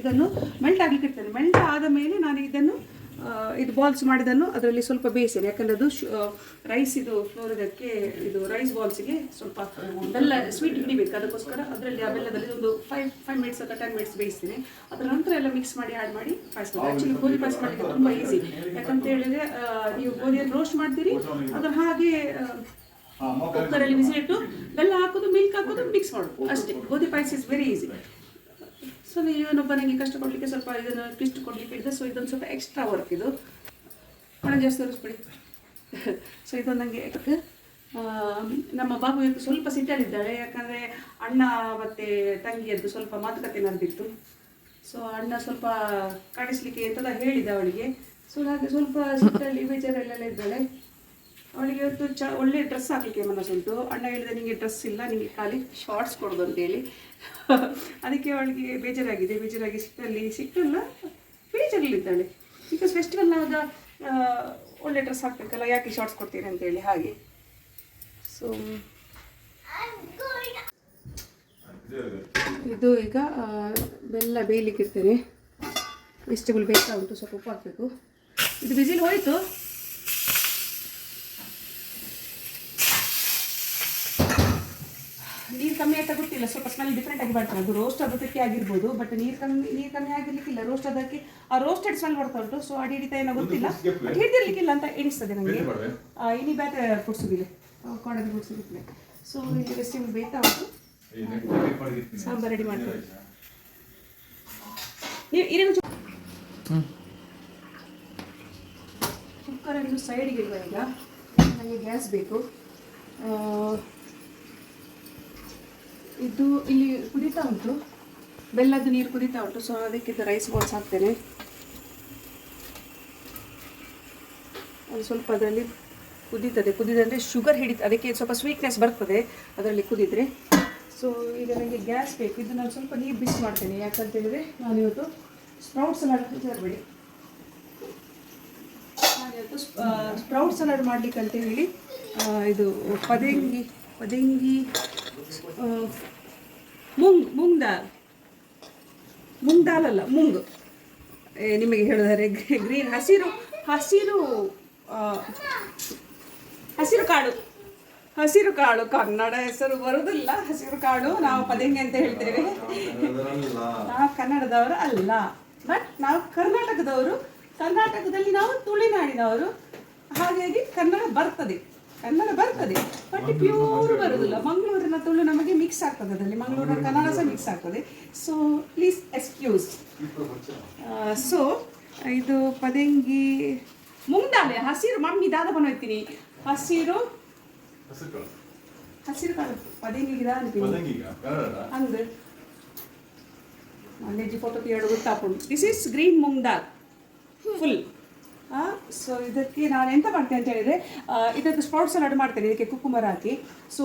ಇದನ್ನು ಮೆಲ್ಟ್ ಆಗಲಿಕ್ಕೆ ಇಡ್ತೇನೆ. ಮೆಲ್ಟ್ ಆದ ಮೇಲೆ ನಾನು ಇದನ್ನು ಇದು ಬಾಲ್ಸ್ ಮಾಡಿದನ್ನು ಅದರಲ್ಲಿ ಸ್ವಲ್ಪ ಬೇಯಿಸ್ತೇನೆ. ಯಾಕಂದರೆ ಅದು ರೈಸ್ ಇದು ಫ್ಲೋರ್ ಇದಕ್ಕೆ ಇದು ರೈಸ್ ಬಾಲ್ಸಿಗೆ ಸ್ವಲ್ಪ ಬೆಲ್ಲ ಸ್ವೀಟ್ ಹಿಡಿಬೇಕು, ಅದಕ್ಕೋಸ್ಕರ ಅದರಲ್ಲಿ ಆ ಬೆಲ್ಲದಲ್ಲಿ ಒಂದು 5 ಮಿನಿಟ್ಸ್ ಅಥವಾ 10 ಮಿನಿಟ್ಸ್ ಬೇಯಿಸ್ತೇನೆ. ಅದರ ನಂತರ ಎಲ್ಲ ಮಿಕ್ಸ್ ಮಾಡಿ ಆ್ಯಡ್ ಮಾಡಿ ಪಾಯಸ. ಆ್ಯಕ್ಚುಲಿ ಗೋಧಿ ಪಾಯಸ ಮಾಡಲಿಕ್ಕೆ ತುಂಬ ಈಸಿ. ಯಾಕಂತ ಹೇಳಿದರೆ ನೀವು ಗೋಧಿಯನ್ನು ರೋಸ್ಟ್ ಮಾಡ್ತೀರಿ, ಅದನ್ನು ಹಾಗೆ ಕುಕ್ಕರಲ್ಲಿ ಬಿಸಿಲಿಟ್ಟು ಬೆಲ್ಲ ಹಾಕೋದು, ಮಿಲ್ಕ್ ಹಾಕೋದು, ಮಿಕ್ಸ್ ಮಾಡೋದು ಅಷ್ಟೇ. ಗೋಧಿ payasa is very easy. So ಇವನೊಬ್ಬ ನನಗೆ ಕಷ್ಟ ಕೊಡಲಿಕ್ಕೆ ಸ್ವಲ್ಪ ಇದನ್ನು ಟ್ವಿಸ್ಟ್ ಕೊಡಲಿಕ್ಕೆ ಇಡಿದೆ. ಸೊ ಇದೊಂದು ಸ್ವಲ್ಪ ಎಕ್ಸ್ಟ್ರಾ ವರ್ಕ್, ಇದು ಹಣ ಜಾಸ್ತಿ ತೋರಿಸ್ಬಿಡಿ. ಸೊ ಇದೊಂದು ನನಗೆ ನಮ್ಮ ಬಾಬು ಇವತ್ತು ಸ್ವಲ್ಪ ಸಿಟ್ಟಲ್ಲಿದ್ದಾಳೆ, ಯಾಕಂದರೆ ಅಣ್ಣ ಮತ್ತು ತಂಗಿಯದ್ದು ಸ್ವಲ್ಪ ಮಾತುಕತೆ ನಡೆದಿತ್ತು. ಸೊ ಅಣ್ಣ ಸ್ವಲ್ಪ ಕಾಣಿಸ್ಲಿಕ್ಕೆ ಎಂತದ ಹೇಳಿದ ಅವಳಿಗೆ. ಸೊ ಹಾಗೆ ಸ್ವಲ್ಪ ಸಿಟ್ಟಲ್ಲಿ ಬೇಜಾರಲ್ಲೆಲ್ಲ ಇದ್ದಾಳೆ. ಅವಳಿಗೆ ಇವತ್ತು ಒಳ್ಳೆ ಡ್ರೆಸ್ ಹಾಕಲಿಕ್ಕೆ ಮನಸ್ಸುಂಟು. ಅಣ್ಣ ಹೇಳಿದೆ ನಿಮಗೆ ಡ್ರೆಸ್ ಇಲ್ಲ, ನಿಮಗೆ ಖಾಲಿ ಶಾರ್ಟ್ಸ್ ಕೊಡೋದು ಅಂತೇಳಿ. ಅದಕ್ಕೆ ಅವಳಿಗೆ ಬೇಜಾರಾಗಿದೆ. ಬೇಜಾರಾಗಿ ಸಿಟ್ಟಲ್ಲ ಬೇಜಾರಲ್ಲಿದ್ದಾಳೆ. ಬಿಕಾಸ್ ಫೆಸ್ಟಿವಲ್ನಾಗ ಒಳ್ಳೆ ಡ್ರೆಸ್ ಹಾಕಬೇಕಲ್ಲ, ಯಾಕೆ ಶಾರ್ಟ್ಸ್ ಕೊಡ್ತೀರಿ ಅಂತೇಳಿ ಹಾಗೆ. ಸೊ ಇದು ಈಗ ಬೆಲ್ಲ ಬೇಯಲಿಕ್ಕೆ ಇಡ್ತೇನೆ. ವೆಜಿಟೇಬಲ್ ಬೇಯ್ತಾ ಉಂಟು, ಸ್ವಲ್ಪ ಉಪ್ಪು ಹಾಕಬೇಕು. ಇದು ಬಿಸಿಲು ಹೋಯಿತು. ನೀರು ಕಮ್ಮಿ ಆಯ್ತಾ ಗೊತ್ತಿಲ್ಲ, ಸ್ವಲ್ಪ ಸ್ಮೆಲ್ ಡಿಫ್ರೆಂಟ್ ಆಗಿ ಬರ್ತಾರೆ. ಅದು ರೋಸ್ಟ್ ಆಗೋದಕ್ಕೆ ಆಗಿರ್ಬೋದು, ಬಟ್ ನೀರು ಕಮ್ಮಿ ಆಗಿರ್ಲಿಕ್ಕಿಲ್ಲ. ರೋಸ್ಟ್ ಆದಕ್ಕೆ ಆ ರೋಸ್ಟೆಡ್ ಸ್ಮೆಲ್ ಬರ್ತಾ ಉಂಟು. ಸೊ ಅಡಿ ಹಿಡಿತಾ ಏನೋ ಗೊತ್ತಿಲ್ಲ, ಬಟ್ ಹಿಡಿದಿರ್ಲಿಕ್ಕಿಲ್ಲ ಅಂತ ಎಣಿಸ್ತದೆ ನನಗೆ. ಇನಿ ಬ್ಯಾಟರ್ ಕುಡ್ಸೋದಿಲ್ಲ, ಕಾಡಲ್ಲಿ ಕುಡ್ಸೋದಿಲ್ಲ. ಸೊ ಈಗ ವೆಜಿಟೇಬಲ್ ಬೇಯ್ತಾ ಉಂಟು, ಸಾಂಬಾರು ರೆಡಿ ಮಾಡ್ತಾರೆ. ನೀವು ಇರೋ ಕುಕ್ಕರನ್ನು ಸೈಡಿಗೆ ಇಡುವ. ಈಗ ನನಗೆ ಗ್ಯಾಸ್ ಬೇಕು. ಇದು ಇಲ್ಲಿ ಕುದೀತಾ ಉಂಟು, ಬೆಲ್ಲದ ನೀರು ಕುದೀತಾ ಉಂಟು. ಸೊ ಅದಕ್ಕೆ ರೈಸ್ ಬಾಲ್ಸ್ ಹಾಕ್ತೇನೆ. ಅದು ಸ್ವಲ್ಪ ಅದರಲ್ಲಿ ಕುದಿದಂದರೆ ಶುಗರ್ ಹಿಡಿತ, ಅದಕ್ಕೆ ಸ್ವಲ್ಪ ಸ್ವೀಟ್ನೆಸ್ ಬರ್ತದೆ ಅದರಲ್ಲಿ ಕುದಿದ್ರೆ. ಸೊ ಈಗ ನನಗೆ ಗ್ಯಾಸ್ ಬೇಕು. ಇದು ನಾನು ಸ್ವಲ್ಪ ನೀರು ಬಿಸಿ ಮಾಡ್ತೇನೆ, ಯಾಕಂತ ಹೇಳಿದ್ರೆ ನಾನಿವತ್ತು ಸ್ಪ್ರೌಟ್ ಸಲಾಡ್ ಹೇಳಿ ನಾನಿವತ್ತು ಸ್ಪ್ರೌಟ್ ಸಲಾಡ್ ಮಾಡಲಿಕ್ಕೆ ಅಂತ ಹೇಳಿ ಇದು ಪದಂಗಿ ಪದಂಗಿ ಮೂಂಗ್ ದಾಲ್ ಮೂಂಗ್ ದಾಲ್ ಅಲ್ಲ ಮೂಂಗ್ ನಿಮಗೆ ಹೇಳಿದರೆ ಗ್ರೀನ್ ಹಸಿರು ಹಸಿರು ಹಸಿರು ಕಾಳು ಹಸಿರು ಕಾಳು ಕನ್ನಡ ಹೆಸರು ಬರುವುದಿಲ್ಲ. ಹಸಿರು ಕಾಳು ನಾವು ಪದಂಗಿ ಅಂತ ಹೇಳ್ತೇವೆ. ನಾವು ಕನ್ನಡದವರು ಅಲ್ಲ, ಬಟ್ ನಾವು ಕರ್ನಾಟಕದವರು. ಕರ್ನಾಟಕದಲ್ಲಿ ನಾವು ತುಳುನಾಡಿನವರು, ಹಾಗಾಗಿ ಕನ್ನಡ ಬರ್ತದೆ ಬಟ್ ಪ್ಯೂರ್ ಬರುವುದಿಲ್ಲ. ಮಂಗಳೂರಿನ ತುಳು ನಮಗೆ ಮಿಕ್ಸ್ ಆಗ್ತದೆ, ಅದರಲ್ಲಿ ಮಂಗಳೂರಿನ ಕನ್ನಡ ಸಹ ಮಿಕ್ಸ್ ಆಗ್ತದೆ. So please excuse. ಸೊ ಇದು ಪದಂಗಿ ಮುಂದಾಲೆ ಹಸಿರು ಮಮ್ಮಿ ದಾದ ಬಂದಿರ್ತೀನಿ. ಹಸಿರು ಕಾಳು ಪದಂಗಿಗೆ ಅಂತೀನಿ ಅಂದ್ರೆ ಮಲ್ಲೆಜ್ಜಿ ಫೋಟೋ ಎರಡು ಗೊತ್ತಾಕೊಂಡು. This is green moong dal full. So ಇದಕ್ಕೆ ನಾನು ಎಂತ ಮಾಡ್ತೇನೆ ಅಂತ ಹೇಳಿದರೆ, ಇದಕ್ಕೆ ಸ್ಪ್ರೌಟ್ ಸಲಾಡ್ ಮಾಡ್ತೇನೆ, ಇದಕ್ಕೆ ಕುಕ್ಕುಂಬರ್ ಹಾಕಿ. ಸೊ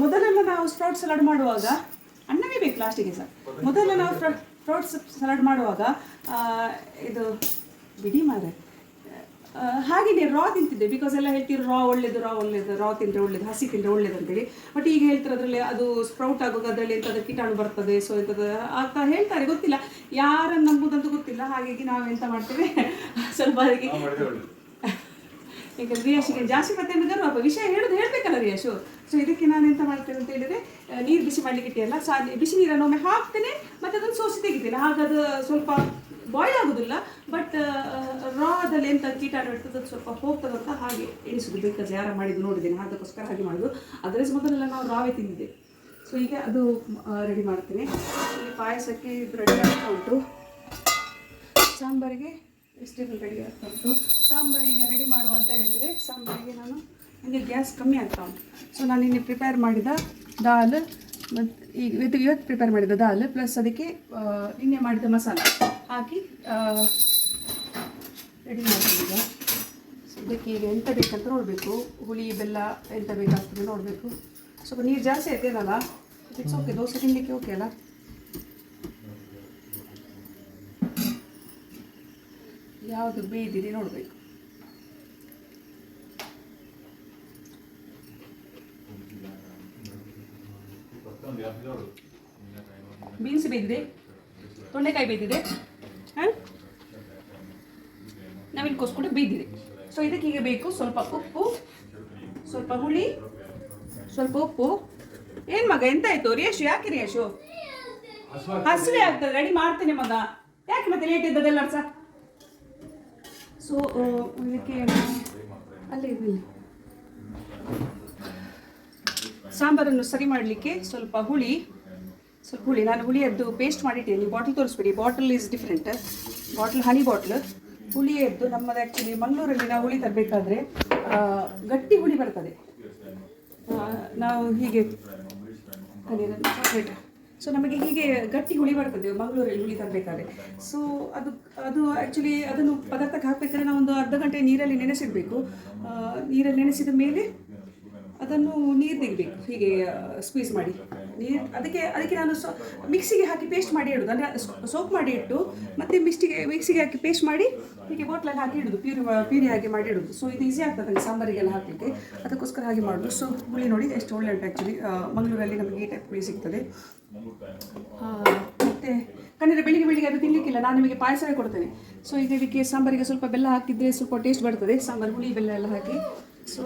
ಮೊದಲೆಲ್ಲ ನಾವು ಸ್ಪ್ರೌಟ್ ಸಲಾಡ್ ಮಾಡುವಾಗ ಅನ್ನವೇ ಬೇಕು ಲಾಸ್ಟಿಗೆ ಸರ್. ಮೊದಲೆಲ್ಲ ನಾವು ಸ್ಪ್ರೌಟ್ ಸಲಾಡ್ ಮಾಡುವಾಗ ಇದು ಬಿಡಿ ಮಾರೆ ಹಾಗೆಯೇ ರಾ ತಿಂತಿದ್ದೆ. ಬಿಕಾಸ್ ಎಲ್ಲ ಹೇಳ್ತಿದ್ರು ರಾ ಒಳ್ಳೇದು ರಾ ತಿಂದರೆ ಒಳ್ಳೇದು, ಹಸಿ ತಿಂದರೆ ಒಳ್ಳೇದು ಅಂತೇಳಿ. ಬಟ್ ಈಗ ಹೇಳ್ತಾರೆ ಅದರಲ್ಲಿ ಅದು ಸ್ಪ್ರೌಟ್ ಆಗುವಾಗ ಅದರಲ್ಲಿ ಎಂಥದ್ದು ಕೀಟಾಣು ಬರ್ತದೆ, ಸೊ ಎಂಥದ್ದು ಅಂತ ಹೇಳ್ತಾರೆ, ಗೊತ್ತಿಲ್ಲ ಯಾರನ್ನು ನಂಬುದಂತೂ ಗೊತ್ತಿಲ್ಲ. ಹಾಗಾಗಿ ನಾವು ಎಂತ ಮಾಡ್ತೇವೆ ಸ್ವಲ್ಪ ಅದಕ್ಕೆ ಈಗ ರಿಯಾಶಿಗೆ ಜಾಸ್ತಿ ಮತ್ತೆ ಗರ್ವ ವಿಷಯ ಹೇಳಬೇಕಲ್ಲ ರಿಯಾಶು. ಸೊ ಇದಕ್ಕೆ ನಾನು ಎಂತ ಮಾಡ್ತೇನೆ ಅಂತ ಹೇಳಿದರೆ, ನೀರು ಬಿಸಿ ಮಾಡಲಿಕ್ಕೆ ಇಟ್ಟಿಯಲ್ಲ, ಬಿಸಿ ನೀರನ್ನು ಒಮ್ಮೆ ಹಾಕ್ತೇನೆ ಮತ್ತು ಅದನ್ನು ಸೋಸಿ ತೆಗಿತೇನೆ. ಹಾಗದು ಸ್ವಲ್ಪ ಬಾಯ್ಲ್ ಆಗೋದಿಲ್ಲ, ಬಟ್ ರಾದಲ್ಲಿ ಎಂತ ಕೀಟಾಣು ಇರ್ತದೆ ಅದು ಸ್ವಲ್ಪ ಹೋಗ್ತದೆ ಅಂತ ಹಾಗೆ ಎಣಿಸೋದು. ಬೇಕಾದ್ರೆ ಯಾರು ಮಾಡಿದ್ದು ನೋಡಿದ್ದೇನೆ, ಅದಕ್ಕೋಸ್ಕರ ಹಾಗೆ ಮಾಡೋದು. ಅದರಲ್ಲಿ ಮೊದಲೆಲ್ಲ ನಾವು ರಾವೇ ತಿಂದಿದ್ದೆ. ಸೊ ಈಗ ಅದು ರೆಡಿ ಮಾಡ್ತೇನೆ. ಈ ಪಾಯಸಕ್ಕೆ ಇದು ರೆಡಿ ಆಗ್ತಾ ಉಂಟು. ಸಾಂಬಾರಿಗೆ ವೆಜಿಟೇಬಲ್ ರೆಡಿ ಆಗ್ತಾ ಉಂಟು. ಸಾಂಬಾರಿಗೆ ರೆಡಿ ಮಾಡುವ ಅಂತ ಹೇಳಿದರೆ, ಸಾಂಬಾರಿಗೆ ನಾನು ನನಗೆ ಗ್ಯಾಸ್ ಕಮ್ಮಿ ಆಗ್ತಾ ಉಂಟು. ಸೊ ನಾನು ಇಲ್ಲಿ ಪ್ರಿಪೇರ್ ಮಾಡಿದ ದಾಲ್ ಮತ್ತು ಈಗ ಇವತ್ತು ಪ್ರಿಪೇರ್ ಮಾಡಿದ ದಾಲ್ ಪ್ಲಸ್ ಅದಕ್ಕೆ ನಿನ್ನೆ ಮಾಡಿದ ಮಸಾಲ ಹಾಕಿ ರೆಡಿ ಮಾಡ್ತೀನಿ ಈಗ. ಸೊ ಇದಕ್ಕೆ ಈಗ ಎಂತ ಬೇಕಂತ ನೋಡಬೇಕು, ಹುಳಿ ಬೆಲ್ಲ ಎಂತ ಬೇಕಾಗ್ತದೆ ನೋಡಬೇಕು. ಸ್ವಲ್ಪ ನೀರು ಜಾಸ್ತಿ ಆಯ್ತೇನಲ್ಲ, ಇಟ್ಸ್ ಓಕೆ, ದೋಸೆ ತಿನ್ನಲಿಕ್ಕೆ ಓಕೆ ಅಲ್ಲ. ಯಾವುದು ಬೇಯ್ದಿದೆ ನೋಡಬೇಕು. ಬೀನ್ಸ್ ಬೇಯ್ದಿದೆ, ತೊಂಡೆಕಾಯಿ ಬೇಯ್ದಿದೆ, ನಾವಿಲ್ಲಿ ಕೋಸ್ಕೊಂಡು ಬೇಯ್ದಿದೆ. ಸೊ ಇದಕ್ಕೆ ಈಗ ಬೇಕು ಸ್ವಲ್ಪ ಉಪ್ಪು, ಸ್ವಲ್ಪ ಹುಳಿ, ಸ್ವಲ್ಪ ಉಪ್ಪು. ಏನು ಮಗ ಎಂತಾಯ್ತು ರಿಯೇಶು? ಯಾಕೆ ರಿಯೇಶು ಹಸಿವೆ ಆಗ್ತದೆ? ರೆಡಿ ಮಾಡ್ತೇನೆ ಮಗ, ಯಾಕೆ ಮತ್ತೆ ಲೇಟ್ ಇದ್ದದೆಲ್ಲ ಸಹ. ಸೊ ಇದಕ್ಕೆ ಅಲ್ಲೇ ಇಲ್ಲಿ ಸಾಂಬಾರನ್ನು ಸರಿ ಮಾಡಲಿಕ್ಕೆ ಸ್ವಲ್ಪ ಹುಳಿ ನಾನು ಹುಳಿಯದ್ದು ಪೇಸ್ಟ್ ಮಾಡಿಟ್ಟೇನೆ. ಬಾಟಲ್ ತೋರಿಸ್ಬೇಡಿ, bottle is different. Bottle honey bottle ಹುಳಿಯದ್ದು ನಮ್ಮದು. ಆ್ಯಕ್ಚುಲಿ ಮಂಗಳೂರಲ್ಲಿ ನಾವು ಹುಳಿ ತರಬೇಕಾದ್ರೆ ಗಟ್ಟಿ ಹುಳಿ ಬರ್ತದೆ. ನಾವು ಹೀಗೆ ಚಾಕ್ಲೇಟ್, ಸೊ ನಮಗೆ ಹೀಗೆ ಗಟ್ಟಿ ಹುಳಿ ಬರ್ತದೆ ಮಂಗಳೂರಲ್ಲಿ ಹುಳಿ ತರಬೇಕಾದ್ರೆ. ಸೊ ಅದು ಆ್ಯಕ್ಚುಲಿ ಅದನ್ನು ಪದಾರ್ಥಕ್ಕೆ ಹಾಕಬೇಕಾದ್ರೆ ನಾವು ಒಂದು ಅರ್ಧ ಗಂಟೆ ನೀರಲ್ಲಿ ನೆನೆಸಿಡಬೇಕು. ನೀರಲ್ಲಿ ನೆನೆಸಿದ ಮೇಲೆ ಅದನ್ನು ನೀರು ತೆಗಿಬೇಕು, ಹೀಗೆ ಸ್ಕ್ವೀಸ್ ಮಾಡಿ ನೀರು. ಅದಕ್ಕೆ ನಾನು ಮಿಕ್ಸಿಗೆ ಹಾಕಿ ಪೇಸ್ಟ್ ಮಾಡಿ ಇಡೋದು, ಅಂದರೆ ಸೋಪ್ ಮಾಡಿ ಇಟ್ಟು ಮತ್ತು ಮಿಕ್ಸಿಗೆ ಹಾಕಿ ಪೇಸ್ಟ್ ಮಾಡಿ ಹೀಗೆ ಬಾಟ್ಲಲ್ಲಿ ಹಾಕಿ ಇಡೋದು, ಪ್ಯೂರಿ ಹಾಗೆ ಮಾಡಿ ಇಡೋದು. ಸೊ ಇದು ಈಸಿ ಆಗ್ತದೆ ನನಗೆ ಸಾಂಬಾರಿಗೆಲ್ಲ ಹಾಕಲಿಕ್ಕೆ, ಅದಕ್ಕೋಸ್ಕರ ಹಾಗೆ ಮಾಡೋದು. ಸೊ ಹುಳಿ ನೋಡಿ ಎಷ್ಟು ಒಳ್ಳೆ ಉಂಟು. ಆ್ಯಕ್ಚುಲಿ ಮಂಗಳೂರಲ್ಲಿ ನಮಗೆ ಈ ಟೈಪ್ ಹುಳಿ ಸಿಗ್ತದೆ. ಮತ್ತು ಕನ್ನಡ ಬೆಳಿಗ್ಗೆ ಅದು ತಿನ್ನಲಿಕ್ಕಿಲ್ಲ, ನಾನು ನಿಮಗೆ ಪಾಯಸವೇ ಕೊಡ್ತೇನೆ. ಸೊ ಈಗ ಇದಕ್ಕೆ ಸಾಂಬಾರಿಗೆ ಸ್ವಲ್ಪ ಬೆಲ್ಲ ಹಾಕಿದರೆ ಸ್ವಲ್ಪ ಟೇಸ್ಟ್ ಬರ್ತದೆ, ಸಾಂಬಾರು ಹುಳಿ ಬೆಲ್ಲ ಎಲ್ಲ ಹಾಕಿ. ಸೊ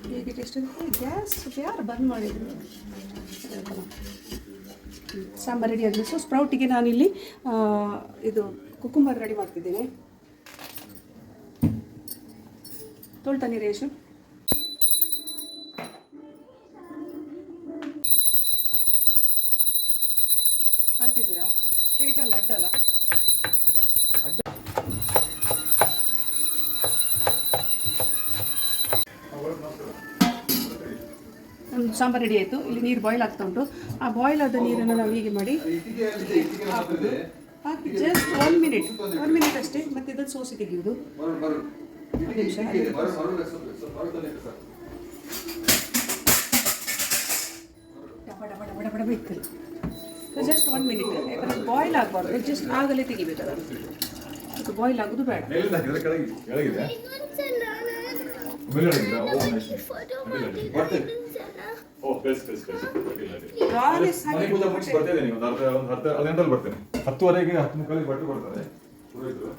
ಹೇಗೆ ಟೇಸ್ಟ್ ಗ್ಯಾಸ್ ಯಾರು ಬಂದ್ ಮಾಡಿದ್ರು. ಸಾಂಬಾರು ರೆಡಿ ಆಗಿದೆ. ಸೊ ಸ್ಪ್ರೌಟಿಗೆ ನಾನಿಲ್ಲಿ ಇದು ಕುಕ್ಕುಂಬರ್ ರೆಡಿ ಮಾಡ್ತಿದ್ದೇನೆ. ತೊಳ್ತಾನೆ ರೇಷು. ಮಾಡ್ತಿದ್ದೀರಾ? ಸ್ಟ್ರೇಟ್ ಅಲ್ಲ, ಅಡ್ಡಲ್ಲ. ನಮ್ಮದು ಸಾಂಬಾರು ರೆಡಿ ಆಯಿತು. ಇಲ್ಲಿ ನೀರು ಬಾಯ್ಲ್ ಆಗ್ತಾ ಉಂಟು. ಆ ಬಾಯ್ಲ್ ಆದ ನೀರನ್ನು ನಾವು ಹೀಗೆ ಮಾಡಿ ಹಾಕಿ ಜಸ್ಟ್ 1 ಮಿನಿಟ್ ಅಷ್ಟೇ. ಮತ್ತು ಇದನ್ನು ಸೋಸಿ ತೆಗೆಯುವುದು. ನಿಮಿಷ ಡಬಡ ಬೇಕಲ್ಲ. ಜಸ್ಟ್ 1 ಮಿನಿಟ್, ಯಾಕಂದರೆ ಬಾಯ್ಲ್ ಆಗಬಾರ್ದು, ಜಸ್ಟ್ ಆಗಲೇ ತೆಗಿಬೇಕು. ಅದನ್ನು ಬಾಯ್ಲ್ ಆಗೋದು ಬೇಡ. ಮೇಲೆ ಅಡಿಗೆ ಓ ನೈಸ್ ಬರ್ತೇನೆ ಓ ಕಳಿಸಿ ಮನೆ ಪೂಜೆ ಮುಗಿಸಿ ಬರ್ತೇನೆ ನೀವು ಒಂದು ಅರ್ಧ ಗಂಟೆಯಲ್ಲಿ ಬರ್ತೇನೆ 10:30ಗೆ 10:30ಗೆ ಬಟ್ಟೆ ಬರ್ತಾರೆ ಪುರೋಹಿತರು.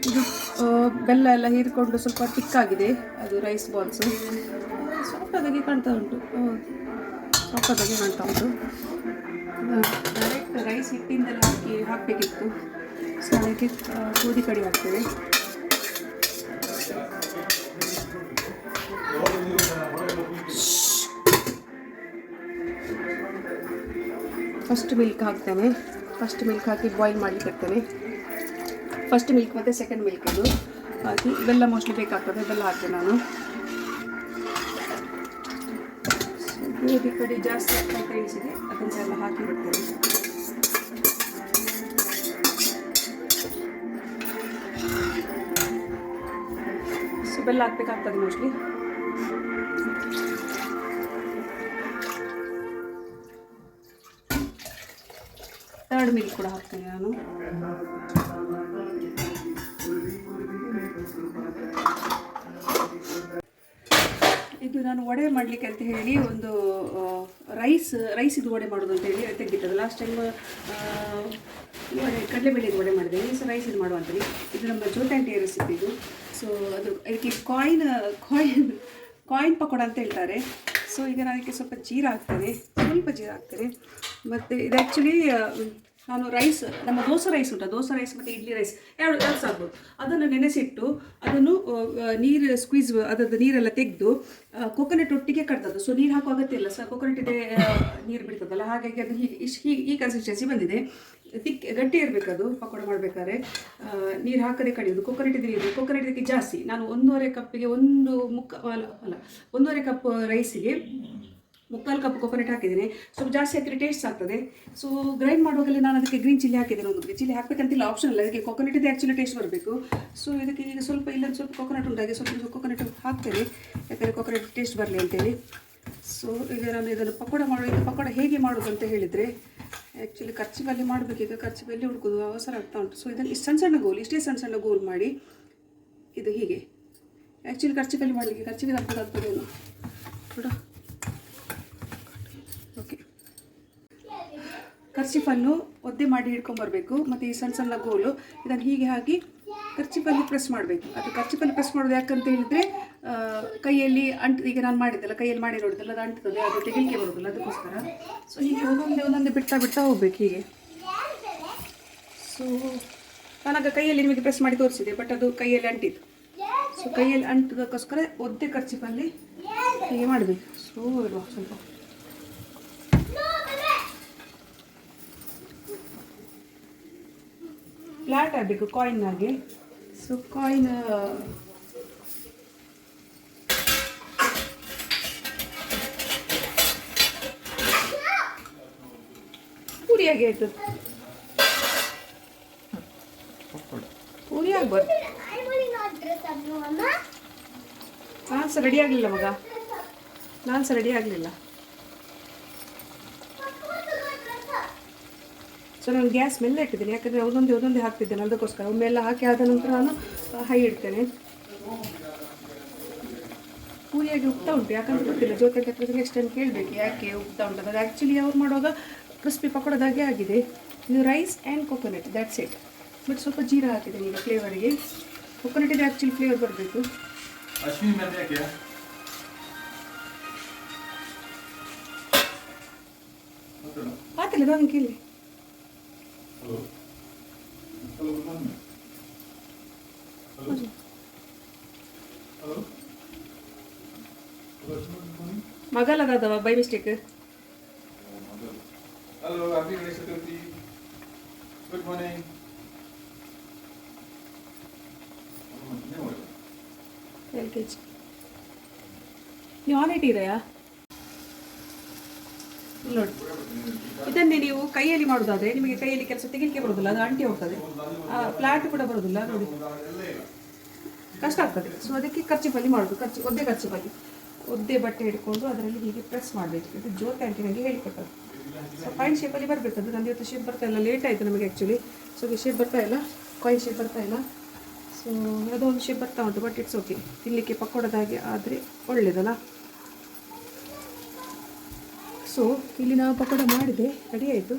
ಇದು ಬೆಲ್ಲ ಎಲ್ಲ ಹೀರಿಕೊಂಡು ಸ್ವಲ್ಪ ತಿಕ್ಕಾಗಿದೆ ಅದು ರೈಸ್ ಬಾಲ್ಸು. ಸಾಫ್ಟಾಗಿ ಕಾಣ್ತಾ ಉಂಟು, ಸಾಫ್ಟಾಗಿ ಕಾಣ್ತಾ ಉಂಟು. ಡೈರೆಕ್ಟ್ ರೈಸ್ ಹಿಟ್ಟಿಂದೆಲ್ಲ ಹಾಕಬೇಕಿತ್ತು. ಸೊ ಅದಕ್ಕೆ ಗೋಧಿ ಕಡಿ ಹಾಕ್ತೇವೆ. ಫಸ್ಟ್ ಮಿಲ್ಕ್ ಹಾಕ್ತೇನೆ. ಫಸ್ಟ್ ಮಿಲ್ಕ್ ಹಾಕಿ ಬಾಯ್ಲ್ ಮಾಡಲಿಕ್ಕೆ ಇಡ್ತೇನೆ. ಫಸ್ಟ್ ಮಿಲ್ಕ್ ಮತ್ತು ಸೆಕೆಂಡ್ ಮಿಲ್ಕ್ ಇದು ಹಾಕಿ ಬೆಲ್ಲ ಮೋಸ್ಟ್ಲಿ ಬೇಕಾಗ್ತದೆ, ಬೆಲ್ಲ ಹಾಕ್ತೇನೆ ನಾನು. ಗೋಧಿ ಕಡಿ ಜಾಸ್ತಿ ಹಾಕಿ ಇಳಿಸಿದೆ, ಅದನ್ನೆಲ್ಲ ಹಾಕಿ ಬಿಡ್ತೇನೆ. ಸೊ ಬೆಲ್ಲ ಹಾಕ್ಬೇಕಾಗ್ತದೆ ಮೋಸ್ಟ್ಲಿ. ಥರ್ಡ್ ಮಿಲ್ಕ್ ಕೂಡ ಹಾಕ್ತೇನೆ ನಾನು. ಇದು ನಾನು ವಡೆ ಮಾಡಲಿಕ್ಕೆ ಅಂತ ಹೇಳಿ ಒಂದು ರೈಸಿದು ವಡೆ ಮಾಡೋದು ಅಂತ ಹೇಳಿ ತೆಗೆದಿಟ್ಟದು. ಲಾಸ್ಟ್ ಟೈಮ್ ವಡೆ ಕಡಲೆಬೇಳೆದು ವಡೆ ಮಾಡಿದೆ, ಈ ಸಹ ರೈಸಿದು ಮಾಡುವ ಅಂತೇಳಿ. ಇದು ನಮ್ಮ ಜ್ಯೋತಾಂಟಿಯ ರೆಸಿಪಿ ಇದು. ಸೊ ಅದು ಅದಕ್ಕೆ ಕಾಯಿನ್ ಪಕೋಡ ಅಂತ ಹೇಳ್ತಾರೆ. ಸೊ ಈಗ ನಾನು ಅದಕ್ಕೆ ಸ್ವಲ್ಪ ಜೀರಾ ಹಾಕ್ತೇನೆ, ಸ್ವಲ್ಪ ಜೀರಾ ಹಾಕ್ತೇನೆ. ಮತ್ತು ಇದು ಆ್ಯಕ್ಚುಲಿ ನಾನು ರೈಸ್, ನಮ್ಮ ದೋಸೆ ರೈಸ್ ಉಂಟು, ದೋಸೆ ರೈಸ್ ಮತ್ತು ಇಡ್ಲಿ ರೈಸ್ ಎರಡು ಸಾಕ್ಬೋದು. ಅದನ್ನು ನೆನೆಸಿಟ್ಟು ಅದನ್ನು ನೀರು ಸ್ಕ್ವೀಸ್, ಅದರದ್ದು ನೀರೆಲ್ಲ ತೆಗೆದು ಕೊಕೊನಟ್ ಒಟ್ಟಿಗೆ ಕಟ್ತದ್ದು. ಸೊ ನೀರು ಹಾಕೋ ಅಗತ್ಯ ಇಲ್ಲ, ಕೊಕೊನಟಿದೆ ನೀರು ಬಿಡ್ತದಲ್ಲ, ಹಾಗಾಗಿ ಅದು ಈ ಕನ್ಸಿಸ್ಟೆನ್ಸಿ ಬಂದಿದೆ. ಗಟ್ಟಿ ಇರಬೇಕು ಅದು ಪಕೋಡ ಮಾಡಬೇಕಾದ್ರೆ. ನೀರು ಹಾಕದೆ ಕಡಿಯೋದು. ಕೊಕೊನಟಿದೆ ನೀರು, ಕೊಕೊನಟಿಗೆ ಜಾಸ್ತಿ. ನಾನು 1.5 ಕಪ್ಪಿಗೆ 1.5 ಕಪ್ ರೈಸಿಗೆ 3/4 ಕಪ್ ಕೊಕೊನಟ್ ಹಾಕಿದ್ದೀನಿ. ಸ್ವಲ್ಪ ಜಾಸ್ತಿ ಹಾಕಿದ್ರೆ ಟೇಸ್ಟ್ ಆಗ್ತದೆ. ಸೊ ಗ್ರೈಂಡ್ ಮಾಡುವಾಗಲೇ ನಾನು ಅದಕ್ಕೆ ಗ್ರೀನ್ ಚಿಲ್ಲಿ ಹಾಕಿದ್ದೇನೆ. ಒಂದು ಚಿಲ್ಲಿ ಹಾಕಬೇಕಂತಿಲ್ಲ, ಆಪ್ಷನ್ ಇಲ್ಲ. ಅದಕ್ಕೆ ಕೊಕೊನಟಿದೆ ಆ್ಯಕ್ಚುಲಿ ಟೇಸ್ಟ್ ಬರಬೇಕು. ಸೊ ಇದಕ್ಕೆ ಈಗ ಸ್ವಲ್ಪ ಇಲ್ಲೊಂದು ಸ್ವಲ್ಪ ಕೊಕೊನಟ್ ಉಂಟಾಗಿ ಸ್ವಲ್ಪ ಕೊಕೊನಟ್ ಹಾಕ್ತೇನೆ, ಯಾಕಂದರೆ ಕೊಕೊನಟ್ ಟೇಸ್ಟ್ ಬರಲಿ ಅಂತೇಳಿ. ಸೊ ಈಗ ನಾನು ಇದನ್ನು ಪಕೋಡ ಮಾಡೋದು. ಪಕೋಡ ಹೇಗೆ ಮಾಡೋದು ಅಂತ ಹೇಳಿದರೆ, ಆ್ಯಕ್ಚುಲಿ ಕರ್ಚಿಪಲ್ಲಿ ಮಾಡಬೇಕು. ಈಗ ಕರ್ಚಿಪಲ್ಲಿ ಹುಡುಕೋದು ಅವಸರ ಆಗ್ತಾ ಉಂಟು. ಸೊ ಇದನ್ನು ಇಷ್ಟು ಸಣ್ಣ ಸಣ್ಣ ಗೋಲ್, ಇಷ್ಟೇ ಸಣ್ಣ ಸಣ್ಣ ಗೋಲ್ ಮಾಡಿ ಇದು ಹೀಗೆ. ಆ್ಯಕ್ಚುಲಿ ಕರ್ಚಿಪಲ್ಲಿ ಮಾಡಲಿಕ್ಕೆ ಕರ್ಚಿಪಲ್ಲಿ ಹಾಕೋದಾಗ್ತದೇನು ನೋಡ. ಓಕೆ, ಕರ್ಚಿಫನ್ನು ಒದ್ದೆ ಮಾಡಿ ಹಿಡ್ಕೊಂಬರ್ಬೇಕು. ಮತ್ತು ಈ ಸಣ್ಣ ಸಣ್ಣ ಗೋಲು ಇದನ್ನು ಹೀಗೆ ಹಾಕಿ ಕರ್ಚಿಫಲ್ಲಿ ಪ್ರೆಸ್ ಮಾಡಬೇಕು. ಅದು ಕರ್ಚಿಫಲ್ಲಿ ಪ್ರೆಸ್ ಮಾಡೋದು ಯಾಕಂತ ಹೇಳಿದರೆ ಕೈಯಲ್ಲಿ ಈಗ ನಾನು ಮಾಡಿದ್ದಲ್ಲ, ಕೈಯಲ್ಲಿ ಮಾಡಿ ನೋಡಿದ್ದಲ್ಲ, ಅದು ಅಂಟ್ತದೆ, ಅದು ತೆಗಿಲಿಕ್ಕೆ ಬರೋದಿಲ್ಲ, ಅದಕ್ಕೋಸ್ಕರ. ಸೊ ಹೀಗೆ ಒಂದೊಂದೇ ಬಿಡ್ತಾ ಹೋಗ್ಬೇಕು ಹೀಗೆ. ಸೊ ನಾನಾಗ ಕೈಯಲ್ಲಿ ನಿಮಗೆ ಪ್ರೆಸ್ ಮಾಡಿ ತೋರಿಸಿದೆ, ಬಟ್ ಅದು ಕೈಯಲ್ಲಿ ಅಂಟಿತ್ತು. ಸೊ ಕೈಯಲ್ಲಿ ಅಂಟೋದಕ್ಕೋಸ್ಕರ ಒದ್ದೆ ಕರ್ಚಿಫಲ್ಲಿ ಹೀಗೆ ಮಾಡಬೇಕು. ಸೊ ಇರುವ ಸ್ವಲ್ಪ ಫ್ಲಾಟ್ ಆಗಬೇಕು ಕಾಯಿನ್ ಹಾಗೆ. ಸೊ ಕಾಯಿನ್ ಪೂರಿಯಾಗಿ ಆಯ್ತು, ಪೂರಿ ಆಗ್ಬಾರ್ದು. ನಾನು ಸಹ ರೆಡಿ ಆಗಲಿಲ್ಲ ಮಗ, ನಾನು ಸಹ ರೆಡಿ ಆಗಲಿಲ್ಲ. ಸೊ ನಾನು ಗ್ಯಾಸ್ ಮೇಲೆ ಇಟ್ಟಿದ್ದೀನಿ, ಯಾಕಂದರೆ ಒಂದೊಂದೇ ಹಾಕ್ತಿದ್ದೇನೆ, ಅದಕ್ಕೋಸ್ಕರ. ಒಮ್ಮೆಲ್ಲ ಹಾಕಿ ಆದ ನಂತರ ನಾನು ಹೈ ಇಡ್ತೇನೆ. ಪೂರಿಯಾಗಿ ಉಪ್ತಾ ಉಂಟು, ಯಾಕಂತ ಗೊತ್ತಿಲ್ಲ. ಜೊತೆಗೆ ಹತ್ರ ನೆಕ್ಸ್ಟ್ ಟೈಮ್ ಕೇಳಬೇಕು ಯಾಕೆ ಉಪ್ತಾ ಉಂಟು. ಅದು ಆ್ಯಕ್ಚುಲಿ ಅವ್ರು ಮಾಡುವಾಗ ಕ್ರಿಸ್ಪಿ ಪಕೋಡದಾಗೆ ಆಗಿದೆ. ಇದು rice and coconut, that's it. But ಸ್ವಲ್ಪ ಜೀರಾ ಹಾಕಿದ್ದೀನಿ ಈಗ ಫ್ಲೇವರಿಗೆ. ಕೊಕೊನಟ್ ಇದೆ ಆ್ಯಕ್ಚುಲಿ ಫ್ಲೇವರ್ ಬರಬೇಕು. ಆತಲ್ಲ ನಾನು ಕೇಳಿ. ಮಗಲದಾದವ by mistake. Hello, happy Ganesha Chaturthi. Good morning. LKG. ನೀವು ಆನ್ ಇಟ್ಟಿದ್ದೀರಾ? ನೋಡಿ, ಇದನ್ನೇ ನೀವು ಕೈಯಲ್ಲಿ ಮಾಡೋದಾದರೆ ನಿಮಗೆ ಕೈಯಲ್ಲಿ ಕೆಲಸ ತೆಗಿಲಿಕ್ಕೆ ಬರೋದಿಲ್ಲ, ಅದು ಅಂಟಿ ಹೋಗ್ತದೆ. ಫ್ಲಾಟ್ ಕೂಡ ಬರೋದಿಲ್ಲ ನೋಡಿ, ಕಷ್ಟ ಆಗ್ತದೆ. ಸೊ ಅದಕ್ಕೆ ಕರ್ಚಿಪಲ್ಲಿ ಮಾಡೋದು. ಒದ್ದೆ ಕರ್ಚಿಪಲ್ಲಿ ಒದ್ದೆ ಬಟ್ಟೆ ಹಿಡ್ಕೊಂಡು ಅದರಲ್ಲಿ ಹೀಗೆ ಪ್ರೆಸ್ ಮಾಡಬೇಕು. ಇದು ಜ್ಯೋತಿ ಆಂಟಿ ನನಗೆ ಹೇಳಿಕೊಟ್ಟರು. ಸೊ ಕಾಯಿನ್ ಶೇಪಲ್ಲಿ ಬರಬೇಕು. ಅದು ನಂದು ಇವತ್ತು ಶೇಪ್ ಬರ್ತಾ ಇಲ್ಲ, ಲೇಟ್ ಆಯಿತು ನಮಗೆ ಆ್ಯಕ್ಚುಲಿ. ಸೊ ಶೇಪ್ ಬರ್ತಾ ಇಲ್ಲ, ಕಾಯಿನ್ ಶೇಪ್ ಬರ್ತಾ ಇಲ್ಲ. ಸೊ ಅದೊಂದು ಶೇಪ್ ಬರ್ತಾ ಉಂಟು, ಬಟ್ ಇಟ್ಸ್ ಓಕೆ. ತಿನ್ನಲಿಕ್ಕೆ ಪಕೋಡದಾಗೆ ಆದರೆ ಒಳ್ಳೆಯದಲ್ಲ. ಸೊ ಇಲ್ಲಿ ನಾವು ಪಕೋಡ ಮಾಡಿದೆ, ರೆಡಿ ಆಯಿತು.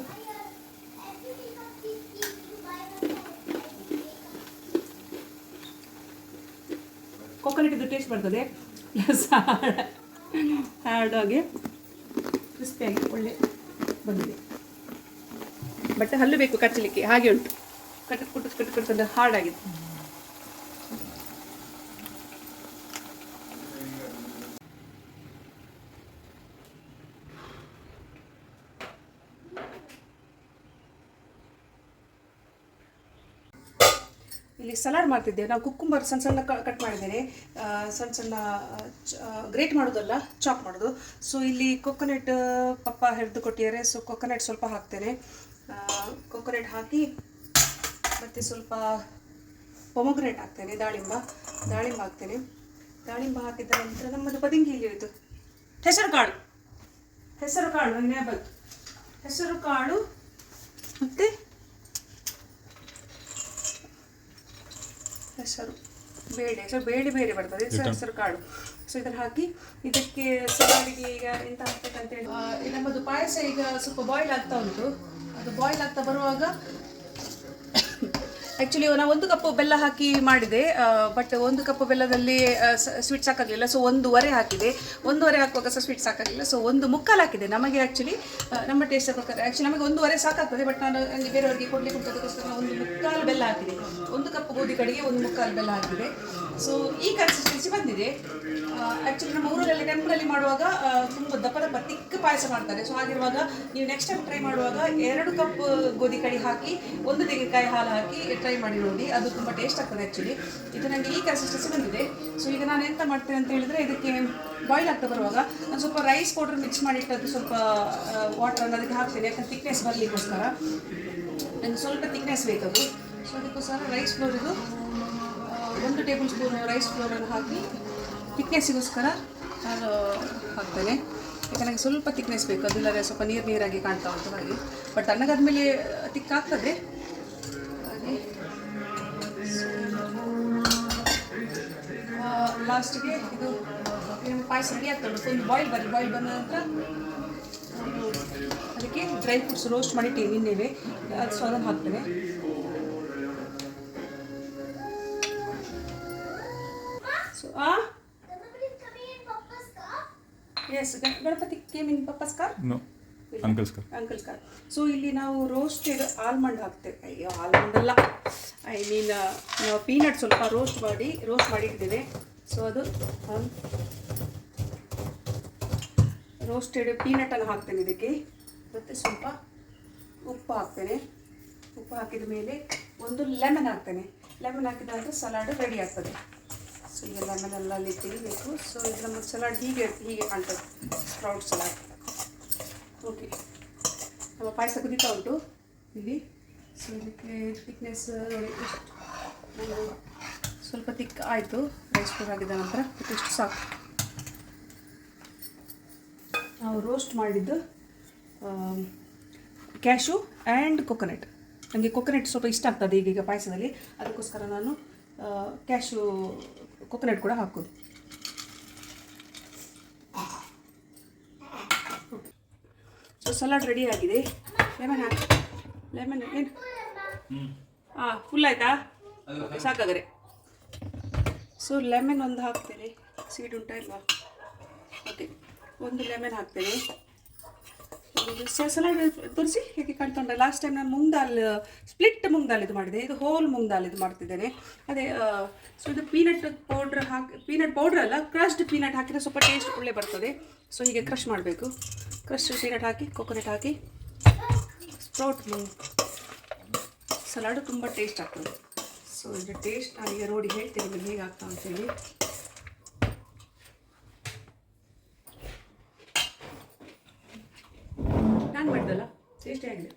ಕೊಕೊನಟ್ ಟೇಸ್ಟ್ ಬರ್ತದೆ, ಪ್ಲಸ್ ಹಾರ್ಡಾಗಿ ಕ್ರಿಸ್ಪಿಯಾಗಿ ಒಳ್ಳೆ ಬಂದಿದೆ. ಬಟ್ ಹಲ್ಲು ಬೇಕು ಕಚ್ಚಲಿಕ್ಕೆ, ಹಾಗೆ ಉಂಟು. ಕಟ್ಟು ಹಾರ್ಡ್ ಆಗಿದೆ. ಇಲ್ಲಿ ಸಲಾಡ್ ಮಾಡ್ತಿದ್ದೇವೆ ನಾವು. ಕುಕ್ಕುಂಬರ್ ಸಣ್ಣ ಸಣ್ಣ ಕಟ್ ಮಾಡಿದ್ದೇನೆ, ಸಣ್ಣ ಸಣ್ಣ ಗ್ರೇಟ್ ಮಾಡೋದಲ್ಲ, ಚಾಪ್ ಮಾಡೋದು. ಸೊ ಇಲ್ಲಿ ಕೊಕೊನಟ್ ಪಪ್ಪ ಹಿಡಿದು ಕೊಟ್ಟಿದ್ದಾರೆ. ಸೊ ಕೊಕೊನಟ್ ಸ್ವಲ್ಪ ಹಾಕ್ತೇನೆ. ಕೊಕೊನಟ್ ಹಾಕಿ ಮತ್ತು ಸ್ವಲ್ಪ ಪೊಮೊಗ್ರೆನೇಟ್ ಹಾಕ್ತೇನೆ, ದಾಳಿಂಬ ಹಾಕ್ತೇನೆ. ದಾಳಿಂಬ ಹಾಕಿದ ನಂತರ ನಮ್ಮದು ಬದಿಂಗಿ ಇಲ್ಲಿ ಹೋಯಿತು. ಹೆಸರು ಕಾಳು ಬಂತು. ಹೆಸರು ಕಾಳು ಮತ್ತು ಹೆಸರು ಬೇಳೆ ಬರ್ತದೆ, ಹೆಸರು ಕಾಳು. ಸೊ ಇದನ್ನು ಹಾಕಿ ಇದಕ್ಕೆ ಸಲಾಡಿಗೆ ಈಗ ಎಂತ ಹಾಕ್ಬೇಕಂತೇಳಿ, ನಮ್ಮದು ಪಾಯಸ ಈಗ ಸ್ವಲ್ಪ ಬಾಯ್ಲ್ ಆಗ್ತಾ ಉಂಟು. ಅದು ಬಾಯ್ಲ್ ಆಗ್ತಾ ಬರುವಾಗ ಆ್ಯಕ್ಚುಲಿ ನಾವು 1 ಕಪ್ ಬೆಲ್ಲ ಹಾಕಿ ಮಾಡಿದೆ, ಬಟ್ 1 ಕಪ್ ಬೆಲ್ಲದಲ್ಲಿ ಸ್ವೀಟ್ ಸಾಕಾಗಲಿಲ್ಲ. ಸೊ 1.5 ಹಾಕಿದೆ. 1.5 ಹಾಕುವಾಗ ಸಹ ಸ್ವೀಟ್ ಸಾಕಾಗಲಿಲ್ಲ. ಸೊ 1.25 ಹಾಕಿದೆ. ನಮಗೆ ಆ್ಯಕ್ಚುಲಿ ನಮ್ಮ ಟೇಸ್ಟ್ ಪ್ರಕಾರ ನಮಗೆ 1.5 ಸಾಕಾಗ್ತದೆ, ಬಟ್ ನಾನು ನನಗೆ ಬೇರೆಯವರಿಗೆ ಕೊಡಲಿಕ್ಕೆ 1.25 ಬೆಲ್ಲ ಹಾಕಿದೆ. 1 ಕಪ್ ಗೋಧಿ ಕಡೆಗೆ 1.25 ಬೆಲ್ಲ ಹಾಕಿದೆ. ಸೊ ಈ ಕನ್ಸಿಸ್ಟೆನ್ಸಿ ಬಂದಿದೆ. ಆ್ಯಕ್ಚುಲಿ ನಮ್ಮ ಊರಲ್ಲಿ ಟೆಂಪಲಲ್ಲಿ ಮಾಡುವಾಗ ತುಂಬ ದಪ್ಪ ತಿಕ್ಕ ಪಾಯಸ ಮಾಡ್ತಾರೆ. ಸೊ ಹಾಗಿರುವಾಗ ನೀವು ನೆಕ್ಸ್ಟ್ ಟೈಮ್ ಟ್ರೈ ಮಾಡುವಾಗ 2 ಕಪ್ ಗೋಧಿ ಕಡಿ ಹಾಕಿ 1 ತೆಂಗಿನಕಾಯಿ ಹಾಲು ಹಾಕಿ ಟ್ರೈ ಮಾಡಿ ನೋಡಿ, ಅದು ತುಂಬ ಟೇಸ್ಟ್ ಆಗ್ತದೆ. ಆ್ಯಕ್ಚುಲಿ ಇದು ನನಗೆ ಈ ಕನ್ಸಿಸ್ಟೆನ್ಸಿ ಬಂದಿದೆ. ಸೊ ಈಗ ನಾನು ಎಂತ ಮಾಡ್ತೇನೆ ಅಂತ ಹೇಳಿದ್ರೆ, ಇದಕ್ಕೆ ಬಾಯ್ಲ್ ಆಗ್ತಾ ಬರುವಾಗ ನಾನು ಸ್ವಲ್ಪ ರೈಸ್ ಪೌಡರ್ ಮಿಕ್ಸ್ ಮಾಡಿಟ್ಟು ಸ್ವಲ್ಪ ವಾಟರನ್ನು ಅದಕ್ಕೆ ಹಾಕ್ತೇನೆ. ಯಾಕಂದ್ರೆ ತಿಕ್ನೆಸ್ ಬರಲಿಕ್ಕೋಸ್ಕರ ನನಗೆ ಸ್ವಲ್ಪ ತಿಕ್ನೆಸ್ ಬೇಕದು. ಸೊ ಅದಕ್ಕೋಸ್ಕರ ರೈಸ್ ಫ್ಲೋರ್ ಇದು 1 ಟೇಬಲ್ ಸ್ಪೂನ್ ರೈಸ್ ಫ್ಲೋರನ್ನು ಹಾಕಿ ತಿಕ್ನೆಸ್ಸಿಗೋಸ್ಕರ ನಾನು ಹಾಕ್ತೇನೆ. ಯಾಕೆ ನನಗೆ ಸ್ವಲ್ಪ ತಿಕ್ನೆಸ್ ಬೇಕು, ಅದಿಲ್ಲದೆ ಸ್ವಲ್ಪ ನೀರಾಗಿ ಕಾಣ್ತಾ ಉಂಟು ಹಾಗೆ. ಬಟ್ ತಣ್ಣಗಾದ್ಮೇಲೆ ತಿಕ್ಕಾಗ್ತದೆ ಹಾಗೆ. ಲಾಸ್ಟಿಗೆ ಇದು ಪಾಯಸ ರೆಡಿ ಆಗ್ತಾ ಉಂಟು. ಒಂದು ಬಾಯ್ಲ್ ಬಂದ ನಂತರ ಅದಕ್ಕೆ ಡ್ರೈ ಫ್ರೂಟ್ಸ್ ರೋಸ್ಟ್ ಮಾಡಿಟ್ಟಿವಿ ನಿನ್ನೆವೆ, ಅದು ಸೊ ಅದನ್ನು ಹಾಕ್ತೇನೆ. So Yes, Ganapati came in Papa's car? No, Uncle's car. So ಇಲ್ಲಿ ನಾವು ರೋಸ್ಟೆಡ್ ಆಲ್ಮಂಡ್ ಹಾಕ್ತೇವೆ. ಅಯ್ಯೋ, ಆಲ್ಮಂಡ್ ಅಲ್ಲ, ನಾವು ಪೀನಟ್ ಸ್ವಲ್ಪ ರೋಸ್ಟ್ ಮಾಡಿಟ್ಟಿದ್ದೇವೆ. ಸೊ ಅದು ರೋಸ್ಟೆಡ್ ಪೀನಟನ್ನು ಹಾಕ್ತೇನೆ ಇದಕ್ಕೆ. ಮತ್ತು ಸ್ವಲ್ಪ ಉಪ್ಪು ಹಾಕ್ತೇನೆ. ಉಪ್ಪು ಹಾಕಿದ ಮೇಲೆ ಒಂದು ಲೆಮನ್ ಹಾಕ್ತೇನೆ. ಲೆಮನ್ ಹಾಕಿದ ನಂತರ ಸಲಾಡ್ ರೆಡಿ ಆಗ್ತದೆ. ಸೊ ಈಗ ಲೆಮನ್ ಎಲ್ಲ ಅಲ್ಲಿ ತೆಗಿಬೇಕು. ಸೊ ಇದು ನಮ್ಮ ಸಲಾಡ್ ಹೀಗೆ ಕಾಣ್ತದೆ, ಸ್ಪ್ರೌಟ್ ಸಲಾಡ್. ಓಕೆ, ನಮ್ಮ ಪಾಯಸ ಕುದೀತಾ ಉಂಟು ಇಲ್ಲಿ. ಸೊ ಇದಕ್ಕೆ ಥಿಕ್ನೆಸ್ ಸ್ವಲ್ಪ ತಿಕ್ ಆಯಿತು. ರೈಸ್ ಫ್ಲೋರ್ ಆಗಿದ ನಂತರ ಇಷ್ಟು ಸಾಕು. ನಾವು ರೋಸ್ಟ್ ಮಾಡಿದ್ದು ಕ್ಯಾಶು ಆ್ಯಂಡ್ ಕೊಕೊನಟ್. ನನಗೆ ಕೊಕೊನಟ್ ಸ್ವಲ್ಪ ಇಷ್ಟ ಆಗ್ತದೆ ಈಗೀಗ ಪಾಯಸದಲ್ಲಿ, ಅದಕ್ಕೋಸ್ಕರ ನಾನು ಕ್ಯಾಶು ಕೊಕೊನಟ್ ಕೂಡ ಹಾಕೋದು. ಸೊ ಸಲಾಡ್ ರೆಡಿ ಆಗಿದೆ. ಲೆಮನ್ ಹಾಕಿ. ಲೆಮನ್ ಏನು ಫುಲ್ ಆಯಿತಾ? ಸಾಕಾದರೆ. ಸೊ ಲೆಮನ್ ಒಂದು ಹಾಕ್ತೇನೆ. ಸೀಡ್ ಉಂಟಾ ಇಲ್ವಾ? ಓಕೆ, ಒಂದು ಲೆಮನ್ ಹಾಕ್ತೇನೆ. ಸಲಾಡ್ ತೋರಿಸಿ ಹೇಗೆ ಕಾಣ್ತಾ ಉಂಟ. ಲಾಸ್ಟ್ ಟೈಮ್ ನಾನು ಸ್ಪ್ಲಿಟ್ ಮೂಂಗ್ ದಾಲ್ ಇದು ಮಾಡಿದೆ. ಇದು ಹೋಲ್ ಮೂಂಗ್ ದಾಲ್ ಇದು ಮಾಡ್ತಿದ್ದೇನೆ. ಅದೇ ಸೊ ಇದು ಪೀನಟ್ ಪೌಡ್ರ್ ಅಲ್ಲ, ಕ್ರಶ್ಡ್ ಪೀನಟ್ ಹಾಕಿದ್ರೆ ಸ್ವಲ್ಪ ಟೇಸ್ಟ್ ಒಳ್ಳೆ ಬರ್ತದೆ. ಸೊ ಹೀಗೆ ಕ್ರಷ್ ಮಾಡಬೇಕು. ಕ್ರಶ್ಡ್ ಪೀನಟ್ ಹಾಕಿ ಕೊಕೊನಟ್ ಹಾಕಿ ಸ್ಪ್ರೌಟ್ ಮೂಂಗ್ ಸಲಾಡು ತುಂಬ ಟೇಸ್ಟ್ ಆಗ್ತದೆ. ಸೊ ಇದು ಟೇಸ್ಟ್ ನಾನೀಗ ನೋಡಿ ಹೇಳ್ತೀನಿ ನಿಮಗೆ ಹೇಗೆ ಆಗ್ತಾ ಅಂತೇಳಿ. ನಾನು ಮಾಡಿದಲ್ಲ, ಟೇಸ್ಟಿ ಆಗಿದೆ.